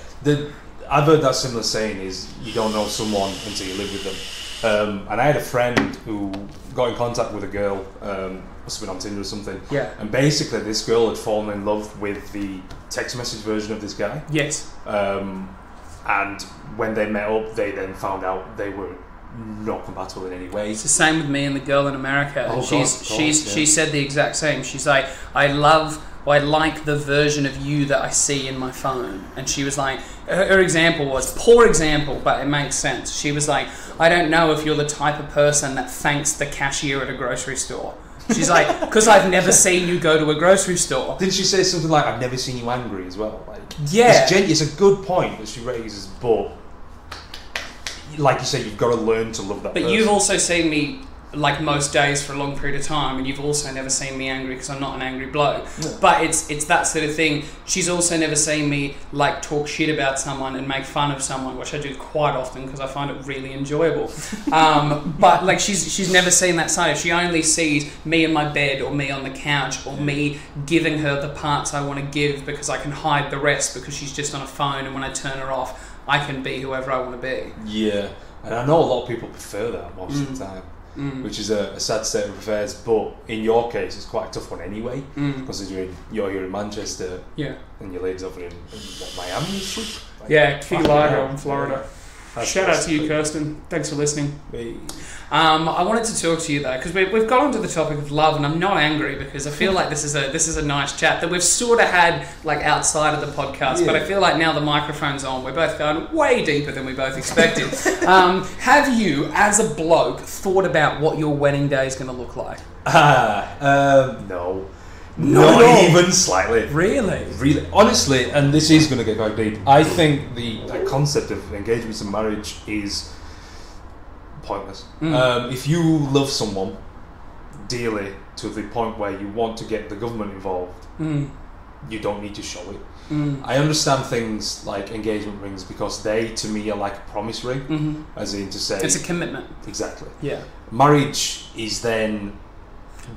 I've heard that similar saying is, you don't know someone until you live with them. And I had a friend who got in contact with a girl, must have been on Tinder or something.
Yeah.
And basically this girl had fallen in love with the text message version of this guy.
Yes.
And when they met up, they then found out they were not compatible in any way.
It's the same with me and the girl in America.
Oh,
She said the exact same. She's like, I like the version of you that I see in my phone. And she was like, her example was, poor example, but it makes sense. She was like, I don't know if you're the type of person that thanks the cashier at a grocery store. She's like, because I've never seen you go to a grocery store.
Didn't she say something like, I've never seen you angry as well? Like,
yeah.
It's a good point that she raises, but like you say, you've got to learn to love that person.
But you've also seen me, like, most days for a long period of time, and you've also never seen me angry because I'm not an angry bloke. No. But it's that sort of thing. She's also never seen me, like, talk shit about someone and make fun of someone, which I do quite often because I find it really enjoyable. But, like, she's never seen that side. She only sees me in my bed, or me on the couch, or me giving her the parts I want to give because I can hide the rest because she's just on a phone, and when I turn her off, I can be whoever I want to be.
Yeah, and I know a lot of people prefer that most of the time. Which is a sad state of affairs, but in your case it's quite a tough one anyway, considering you're here in Manchester, and your lady's over in what, Miami, is she? Like,
yeah, Key Largo in Florida. Shout out to you, Kirsten. Thanks for listening. I wanted to talk to you though, because we've got onto the topic of love, and I'm not angry because I feel like this is a nice chat that we've sort of had like outside of the podcast, but I feel like now the microphone's on, we're both going way deeper than we both expected. Have you, as a bloke, thought about what your wedding day is going to look like?
No. Not even slightly.
Really?
Honestly, and this is going to get quite deep, I think the concept of engagements and marriage is pointless. If you love someone dearly to the point where you want to get the government involved, you don't need to show it. I understand things like engagement rings because they, to me, are like a promise ring, as in to say...
It's a commitment.
Exactly.
Yeah.
Marriage is then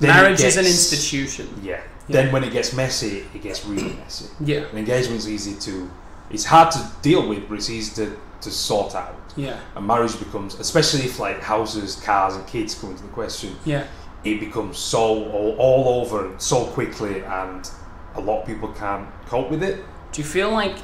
marriage is an institution.
Yeah. Then when it gets messy, it gets really messy.
Yeah.
An engagement's easy to... It's hard to deal with, but it's easy to sort out.
Yeah.
And marriage becomes, especially if like houses, cars and kids come into the question, it becomes so all over so quickly, and a lot of people can't cope with it.
Do you feel like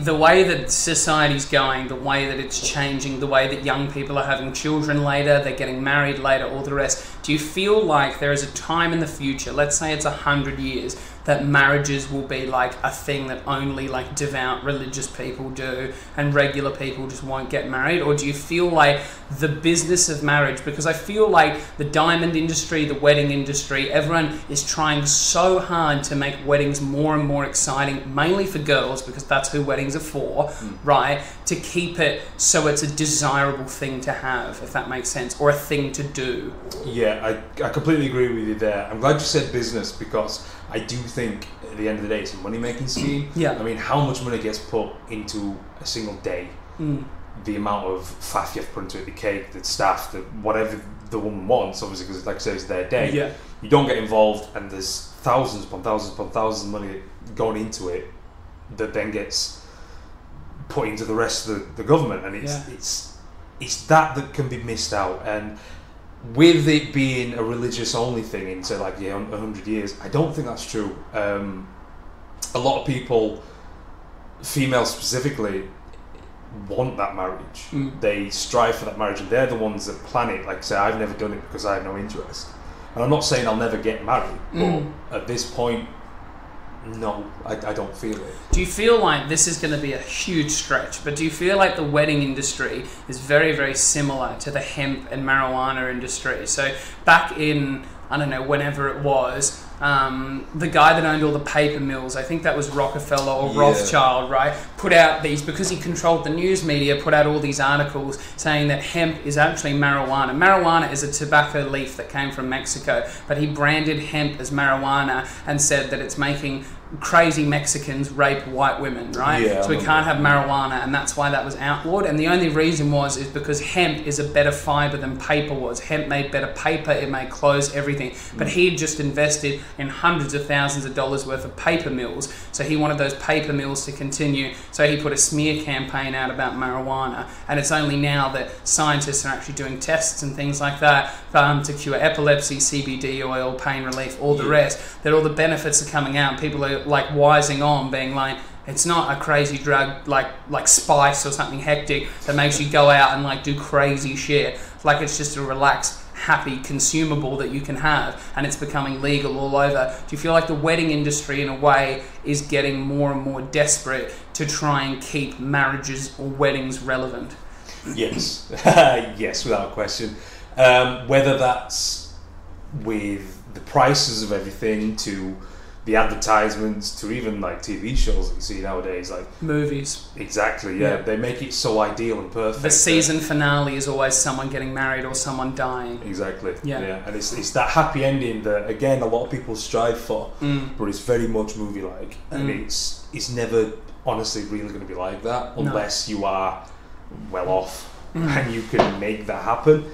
the way that society's going, the way that it's changing, the way that young people are having children later, they're getting married later, all the rest, do you feel like there is a time in the future, let's say it's 100 years, that marriages will be like a thing that only like devout religious people do and regular people just won't get married? Or do you feel like the business of marriage, because I feel like the diamond industry, the wedding industry, everyone is trying so hard to make weddings more and more exciting, mainly for girls, because that's who weddings are for, right? To keep it so it's a desirable thing to have, if that makes sense, or a thing to do.
Yeah, I completely agree with you there. I'm glad you said business, because I do think at the end of the day it's a money-making scheme.
Yeah.
I mean, how much money gets put into a single day? The amount of faff you have to put into it, the cake, the staff, the whatever the woman wants, obviously, because like I say, it's their day.
Yeah.
You don't get involved, and there's thousands upon thousands upon thousands of money going into it that then gets put into the rest of the government, and it's it's that can be missed out. And with it being a religious only thing into like 100 years, I don't think that's true. A lot of people, females specifically, want that marriage. They strive for that marriage, and they're the ones that plan it. Like say, I've never done it because I have no interest. And I'm not saying I'll never get married, but at this point, no, I don't feel it.
Do you feel like this is going to be a huge stretch, but do you feel like the wedding industry is very, very similar to the hemp and marijuana industry? So back in, I don't know, whenever it was, the guy that owned all the paper mills, I think that was Rockefeller or Rothschild, right, put out these, because he controlled the news media, put out all these articles saying that hemp is actually marijuana. Marijuana is a tobacco leaf that came from Mexico, but he branded hemp as marijuana and said that it's making crazy Mexicans rape white women, right?
Yeah,
so we can't have marijuana, and that's why that was outlawed. And the only reason is because hemp is a better fiber than paper was. Hemp made better paper, it made clothes, everything. But he had just invested in hundreds of thousands of dollars worth of paper mills, so he wanted those paper mills to continue. So he put a smear campaign out about marijuana, and it's only now that scientists are actually doing tests and things like that to cure epilepsy, CBD oil, pain relief, all the rest, that all the benefits are coming out. People are like wising on, being like, it's not a crazy drug like spice or something hectic that makes you go out and like do crazy shit. Like it's just a relaxed, happy consumable that you can have, and it's becoming legal all over. Do you feel like the wedding industry in a way is getting more and more desperate to try and keep marriages or weddings relevant?
Yes. Yes, without question. Whether that's with the prices of everything, to the advertisements, to even like TV shows that you see nowadays, like
movies.
Exactly, yeah. They make it so ideal and perfect.
The season finale is always someone getting married or someone dying.
Exactly. Yeah. And it's that happy ending that again a lot of people strive for, but it's very much movie-like, and it's never honestly really going to be like that unless you are well off and you can make that happen.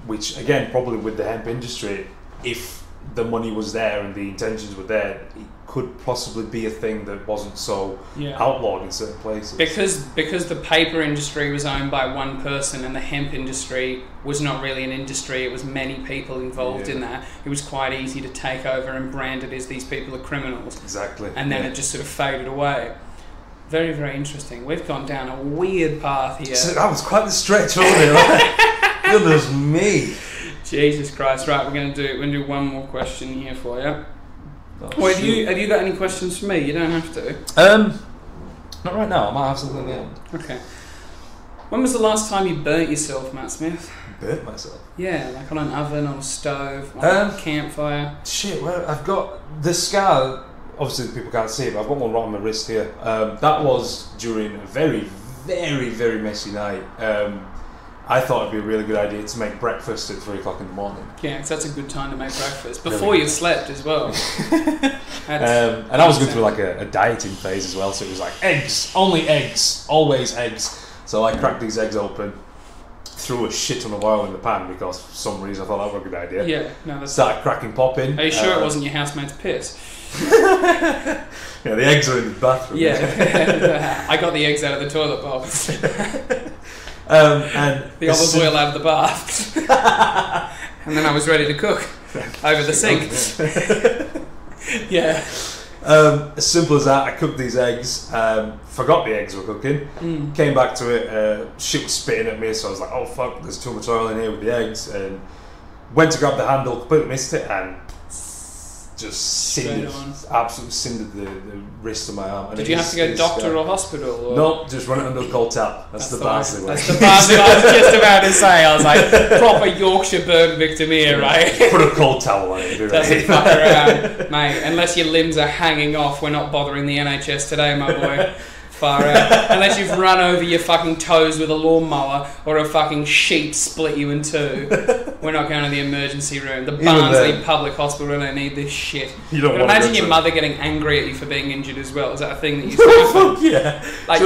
Which again, probably with the hemp industry, if the money was there and the intentions were there, it could possibly be a thing that wasn't so outlawed in certain places. Because
the paper industry was owned by one person and the hemp industry was not really an industry, it was many people involved in that. It was quite easy to take over and brand it as these people are criminals.
Exactly.
And then it just sort of faded away. Very, very interesting. We've gone down a weird path here.
So that was quite the stretch, wasn't it? Like, goodness me.
Jesus Christ! Right, we're gonna do one more question here for you.
Oh,
well, have you got any questions for me? You don't have to.
Not right now. I might have something at the end.
Okay. When was the last time you burnt yourself, Matt Smith?
Burnt myself?
Yeah, like on an oven, on a stove, on a campfire.
Shit. Well, I've got the scar. Obviously, people can't see it, but I've got one right on my wrist here. That was during a very, very, very messy night. I thought it'd be a really good idea to make breakfast at 3 o'clock in the morning.
Yeah, because that's a good time to make breakfast. Before you slept as well.
And I was going through like a dieting phase as well, so it was like eggs, only eggs, always eggs. So I cracked these eggs open, threw a shit ton of oil in the pan because for some reason I thought that was a good idea.
Yeah, no, that's...
Started cracking popping.
Are you sure it wasn't your housemate's piss?
Yeah, the eggs are in the bathroom.
Yeah, I got the eggs out of the toilet bowl.
And
the olive oil out of the bath. And then I was ready to cook over the sink. Yeah.
As simple as that. I cooked these eggs, forgot the eggs were cooking, came back to it, shit was spitting at me, so I was like, oh fuck, there's too much oil in here with the eggs, and went to grab the handle, completely missed it, and just cindered, absolutely cindered the wrist of my arm. And
did you have to go doctor or hospital? Or?
No, just run it under a cold towel. That's the bastard way.
That's the bastard I was just about to say. I was like, proper Yorkshire burn victim here, right?
Put a cold towel on it.
Doesn't fuck around, mate. Unless your limbs are hanging off, we're not bothering the NHS today, my boy. Far out. Unless you've run over your fucking toes with a lawnmower or a fucking sheep split you in two, we're not going to the emergency room. The Barnsley Public Hospital don't need this shit.
You don't
imagine your mother getting angry at you for being injured as well. Is that a thing that you say?
Fuck yeah. Like,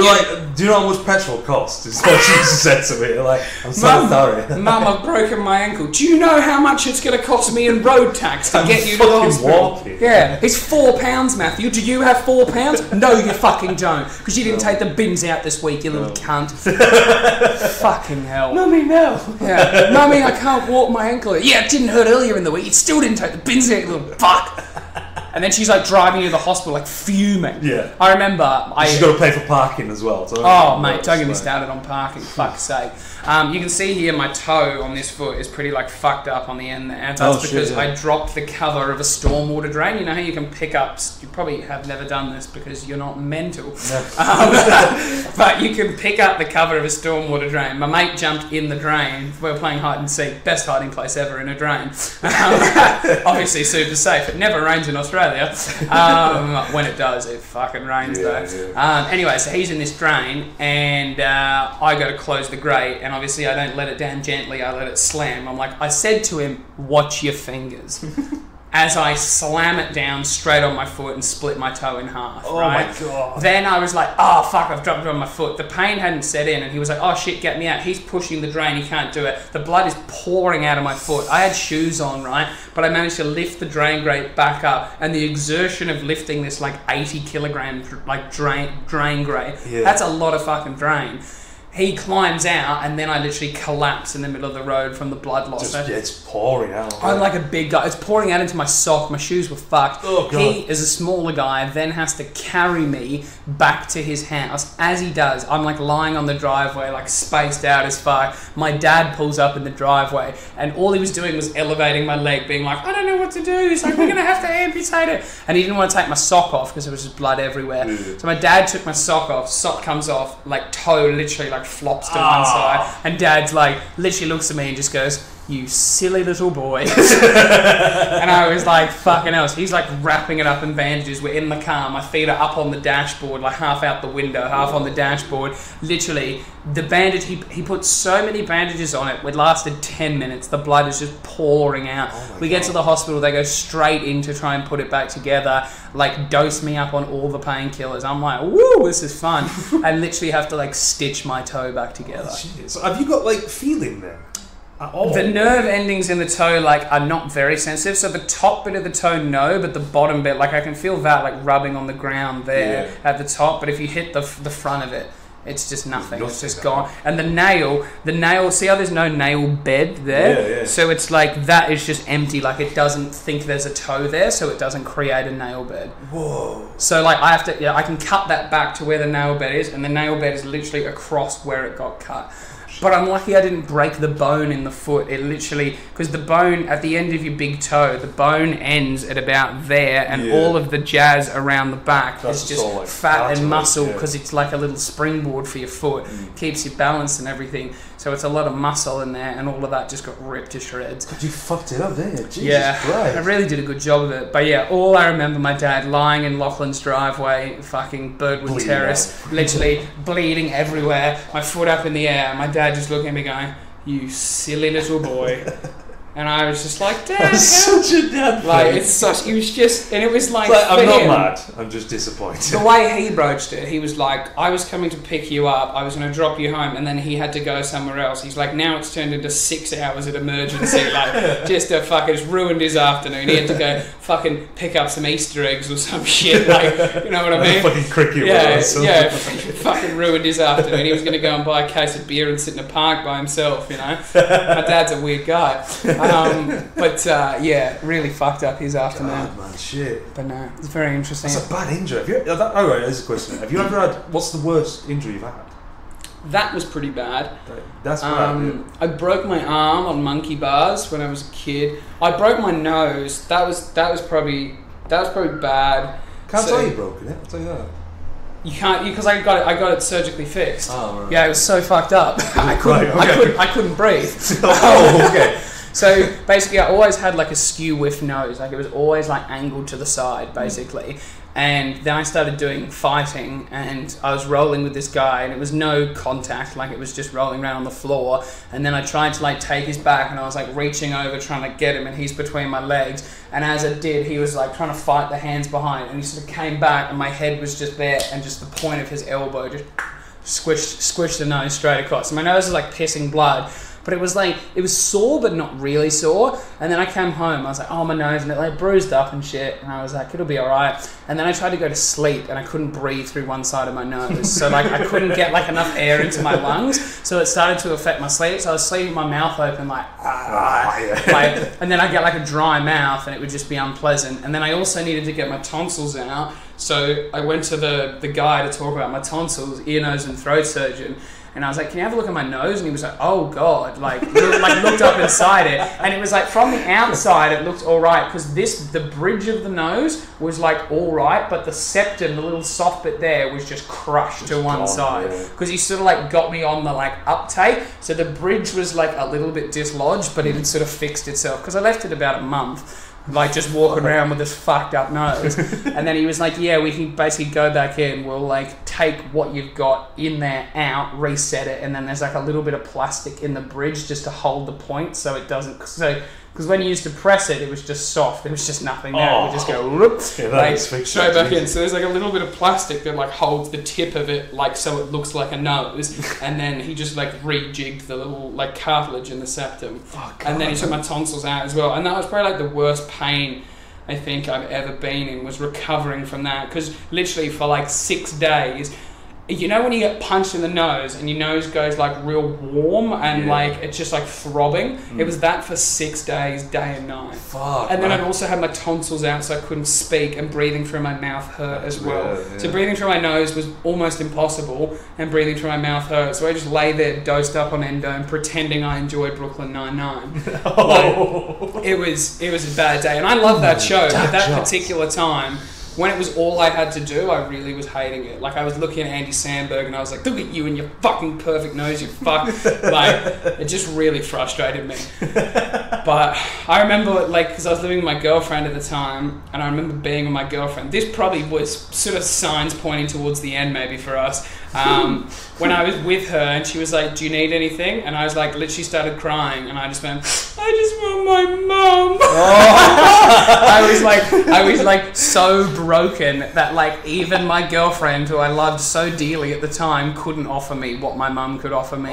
do you know how much petrol costs? Is what she said to me. Like, I'm so sorry.
Mum, I've broken my ankle. Do you know how much it's going to cost me in road tax to get you to the hospital?
Walking.
Yeah, it's £4, Matthew. Do you have £4? No, you fucking don't. Because you didn't take the bins out this week, you little cunt. Fucking hell.
Mummy, no.
Yeah. Mummy, I can't walk my ankle. Yeah, it didn't hurt earlier in the week. You still didn't take the bins out, you little fuck. And then she's like driving you to the hospital, like fuming.
Yeah.
I remember.
She's got to pay for parking as well. So
mate, don't get me started on parking. Fuck's sake. You can see here my toe on this foot is pretty like fucked up on the end there. That's because I dropped the cover of a stormwater drain. You know how you can pick up. You probably have never done this because you're not mental. No. But you can pick up the cover of a stormwater drain. My mate jumped in the drain. We were playing hide and seek. Best hiding place ever in a drain. Obviously super safe. It never rains in Australia. When it does, it fucking rains though. Yeah. Anyway, so he's in this drain and I go to close the grate and obviously I don't let it down gently, I let it slam. I'm like, I said to him, watch your fingers. As I slam it down straight on my foot and split my toe in half. Oh right? My God. Then I was like, oh fuck, I've dropped it on my foot. The pain hadn't set in and he was like, oh shit, get me out. He's pushing the drain, he can't do it. The blood is pouring out of my foot. I had shoes on, right? But I managed to lift the drain grate back up and the exertion of lifting this like 80 kilogram like drain grate, that's a lot of fucking drain. He climbs out and then I literally collapse in the middle of the road from the blood loss.
It's pouring out.
I'm like a big guy. It's pouring out into my sock. My shoes were fucked. Oh, God. He is a smaller guy, then has to carry me back to his house. As he does, I'm like lying on the driveway, like spaced out as fuck. My dad pulls up in the driveway and all he was doing was elevating my leg, being like, I don't know what to do. He's like, we're going to have to amputate it. And he didn't want to take my sock off because there was just blood everywhere. So my dad took my sock off. Sock comes off, like toe literally like flops to one side, and Dad's like literally looks at me and just goes, you silly little boy. And I was like, fucking else. He's like wrapping it up in bandages. We're in the car, my feet are up on the dashboard, like half out the window, half on the dashboard. Literally the bandage, he put so many bandages on it, it lasted 10 minutes. The blood is just pouring out. We get to the hospital, they go straight in to try and put it back together, like dose me up on all the painkillers. I'm like, woo, this is fun. I literally have to like stitch my toe back together.
So have you got like feeling there?
The nerve endings in the toe like are not very sensitive, so the top bit of the toe no, but the bottom bit, like I can feel that like rubbing on the ground there at the top, but if you hit the front of it, it's just nothing. It's just gone. And the nail, see how there's no nail bed there? So it's like that is just empty, like it doesn't think there's a toe there, so it doesn't create a nail bed.
Whoa.
So like I have to, I can cut that back to where the nail bed is, and the nail bed is literally across where it got cut. But I'm lucky I didn't break the bone in the foot. It literally, because the bone at the end of your big toe, the bone ends at about there, and all of the jazz around the back is just like fat and muscle because it's like a little springboard for your foot. Keeps you balanced and everything. So it's a lot of muscle in there, and all of that just got ripped to shreds.
But you fucked it up, didn't you? Jesus Christ.
I really did a good job of it. But yeah, all I remember, my dad lying in Laughlin's driveway, fucking Birdwood Terrace, literally bleeding everywhere, my foot up in the air, my dad just looking at me going, you silly little boy. And I was just like, Dad,
such a dad.
Like, it's such, he was just, and it was like,
I'm not mad, I'm just disappointed.
The way he broached it, he was like, I was coming to pick you up, I was going to drop you home, and then he had to go somewhere else. He's like, now it's turned into 6 hours at emergency, like, just a fucking, it's ruined his afternoon. He had to go fucking pick up some Easter eggs or some shit, like, you know what I mean?
Fucking cricket.
Fucking ruined his afternoon. He was going to go and buy a case of beer and sit in a park by himself, you know? My dad's a weird guy. Really fucked up his afternoon.
God, man, shit.
But no, it's very interesting.
That's a bad injury. Alright, there's a question. Have you ever had, what's the worst injury you've had?
That was pretty bad.
That's bad.
I broke my arm on monkey bars when I was a kid. I broke my nose. That was probably bad.
Can't tell you broken it. I'll tell you that.
You can't, because I got it surgically fixed.
Oh, right.
Yeah, it was so fucked up. I couldn't breathe.
Oh, okay.
So basically, I always had like a skew whiff nose. Like it was always like angled to the side, basically. And then I started doing fighting, and I was rolling with this guy, and it was no contact, like it was just rolling around on the floor. And then I tried to like take his back, and I was like reaching over trying to get him, and he's between my legs. And as I did, he was like trying to fight the hands behind, and he sort of came back, and my head was just there, and just the point of his elbow just squished the nose straight across. So my nose is like pissing blood, but it was sore but not really sore. And then I came home, I was like, oh, my nose, and it like bruised up and shit, and I was like, it'll be alright. And then I tried to go to sleep and I couldn't breathe through one side of my nose, so like I couldn't get like enough air into my lungs, so it started to affect my sleep. So I was sleeping with my mouth open like and then I get like a dry mouth and it would just be unpleasant. And then I also needed to get my tonsils out, so I went to the guy to talk about my tonsils, ear, nose and throat surgeon. And I was like, can you have a look at my nose? And he was like, oh God, looked up inside it. And it was like, from the outside, it looked all right, because the bridge of the nose was like all right, but the septum, the little soft bit there, was just crushed to one side. Because he sort of like got me on the like uptake. So the bridge was like a little bit dislodged, but it had sort of fixed itself. Because I left it about a month. Like just walking around with this fucked up nose. And then he was like, yeah, we can basically go back in, we'll like take what you've got in there out, reset it, and then there's like a little bit of plastic in the bridge just to hold the point so it doesn't, because when you used to press it, it was just soft, there was just nothing there. It would just go whoop, straight back in. So there's like a little bit of plastic that like holds the tip of it, like so it looks like a nose. And then he just like rejigged the little like cartilage in the septum. And then he took my tonsils out as well. And that was probably like the worst pain I think I've ever been in, was recovering from that. Because literally for like 6 days, you know when you get punched in the nose and your nose goes like real warm and like it's just like throbbing? It was that for 6 days, day and night. And then I'd also had my tonsils out, so I couldn't speak, and breathing through my mouth hurt as well. So breathing through my nose was almost impossible, and breathing through my mouth hurt. So I just lay there dosed up on endo and pretending I enjoyed Brooklyn Nine-Nine. It was a bad day, and I love that show, but that particular time, when it was all I had to do, I really was hating it. Like, I was looking at Andy Samberg and I was like, look at you and your fucking perfect nose, you fuck. Like, it just really frustrated me. But I remember, like, because I was living with my girlfriend at the time, and I remember being with my girlfriend. This probably was sort of signs pointing towards the end, maybe, for us. When I was with her and she was like, do you need anything? And I was like, literally started crying, and I just went, I just want my mum. I was like so broken that like even my girlfriend, who I loved so dearly at the time, couldn't offer me what my mum could offer me.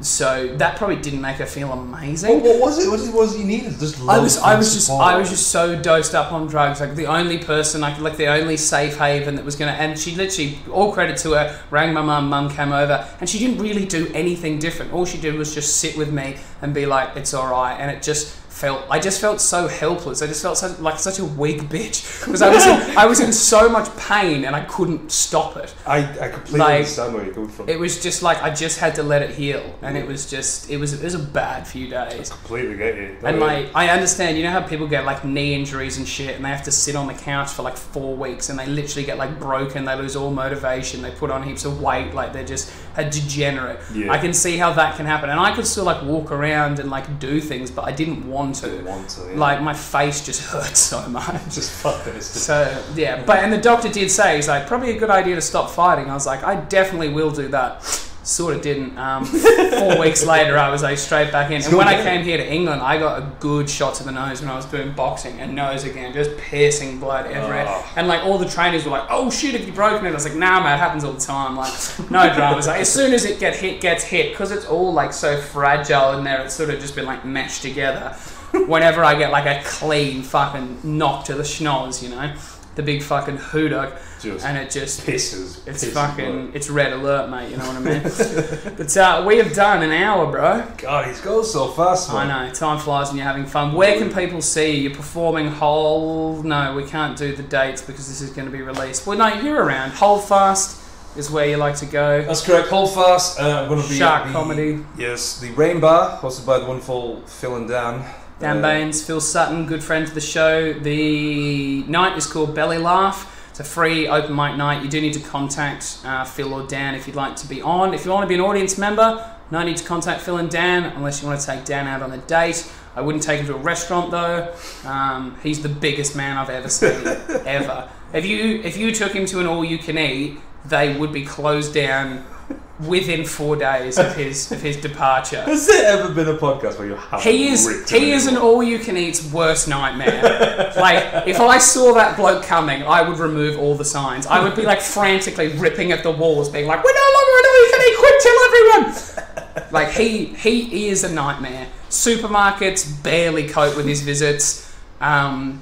So that probably didn't make her feel amazing.
What was it? What was it you needed? Just
I was just so dosed up on drugs. Like the only person, like the only safe haven that was gonna, and she literally, all credit to her, rang my mum came over, and she didn't really do anything different. All she did was just sit with me and be like, it's all right. And I just felt so helpless. I just felt like such a weak bitch, because I was in so much pain and I couldn't stop it.
I completely understand where you're coming from.
It was just like I just had to let it heal, and it was a bad few days.
I completely get you.
And like I understand, you know how people get like knee injuries and shit, and they have to sit on the couch for like 4 weeks, and they literally get like broken. They lose all motivation. They put on heaps of weight. Like they're just a degenerate. Yeah. I can see how that can happen, and I could still like walk around and like do things, but I didn't want to. Like my face just hurt so much.
Just fuck this.
So yeah, and the doctor did say, he's like, probably a good idea to stop fighting. I was like, I definitely will do that. Sort of didn't. 4 weeks later, I was like straight back in. And when I came here to England, I got a good shot to the nose when I was doing boxing, and nose again, just piercing blood everywhere. And like all the trainers were like, "Oh shit, have you broken it?" I was like, "Nah, man, it happens all the time." Like no dramas. Like as soon as it gets hit, because it's all like so fragile in there, it's sort of just been like meshed together. Whenever I get like a clean fucking knock to the schnoz, you know, the big fucking hooter, and it just
pisses.
It's red alert, mate. You know what I mean? But we have done an hour, bro.
God, he's going so fast, man.
I know. Time flies when you're having fun. Where can people see you? You're performing Whole? No, we can't do the dates because this is going to be released. Well, no, you're around. Holdfast is where you like to go.
That's correct. Holdfast. I'm going to be
Shark Comedy.
Yes, the Rain Bar, hosted by the wonderful Phil and Dan.
Dan Baines, Phil Sutton, good friend of the show. The night is called Belly Laugh. It's a free open mic night. You do need to contact Phil or Dan if you'd like to be on. If you want to be an audience member, no need to contact Phil and Dan unless you want to take Dan out on a date. I wouldn't take him to a restaurant though. He's the biggest man I've ever seen, ever. If you took him to an all-you-can-eat, they would be closed down within 4 days of his departure.
Has there ever been a podcast where you haven't
He is an all-you-can-eat's worst nightmare. Like, if I saw that bloke coming, I would remove all the signs. I would be like frantically ripping at the walls, being like, "We're no longer an all-you-can-eat, quick, tell everyone!" Like he is a nightmare. Supermarkets barely cope with his visits. I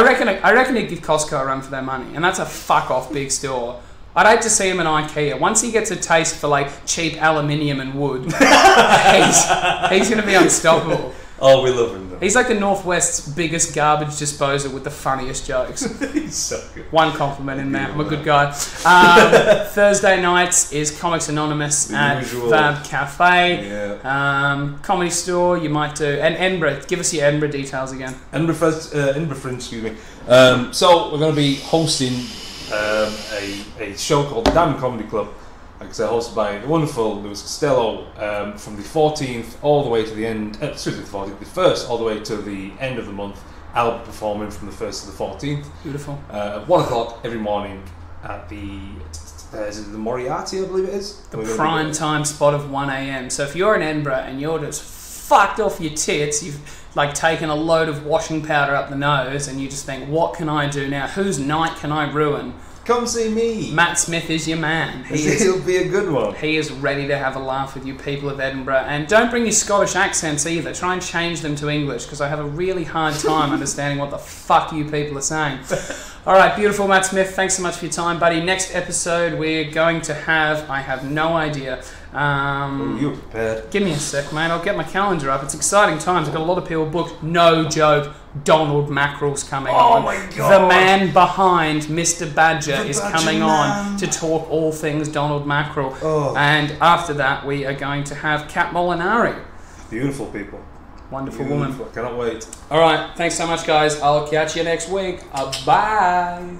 reckon he'd give Costco a run for their money, and that's a fuck off big store. I'd hate to see him in IKEA. Once he gets a taste for like cheap aluminium and wood, he's going to be unstoppable.
Oh, we love him though.
He's like the Northwest's biggest garbage disposer with the funniest jokes.
He's so good.
One compliment in there. I'm a good guy. Thursday nights is Comics Anonymous
The
at
usual.
Fab Cafe.
Yeah.
Comedy store, you might do. And Edinburgh. Give us your Edinburgh details again.
Edinburgh Fringe, excuse me. So we're going to be hosting a show called the Diamond Comedy Club. Like I said, hosted by the wonderful Lewis Costello, from the 14th all the way to the end. The 1st all the way to the end of the month. I'll be performing from the 1st to the 14th.
Beautiful.
At 1 o'clock every morning at the is it the Moriarty, I believe it is.
The prime time spot of 1 a.m. So if you're in Edinburgh and you're just fucked off your tits, you've like taken a load of washing powder up the nose, and you just think, what can I do now? Whose night can I ruin?
Come see me.
Matt Smith is your man.
He'll be a good one.
He is ready to have a laugh with you people of Edinburgh. And don't bring your Scottish accents either. Try and change them to English, because I have a really hard time understanding what the fuck you people are saying. All right, beautiful Matt Smith. Thanks so much for your time, buddy. Next episode, we're going to have, I have no idea.
You're prepared.
Give me a sec, mate. I'll get my calendar up. It's exciting times. I've got a lot of people booked. No joke. Donald Mackerel's coming on.
Oh my God.
The man behind Mr. Badger
The
is
Badger
coming
man.
on to talk all things Donald Mackerel.
Oh.
And after that, we are going to have Kat Molinari.
Beautiful people.
Wonderful
Beautiful.
woman.
I cannot wait.
All right. Thanks so much, guys. I'll catch you next week. Bye.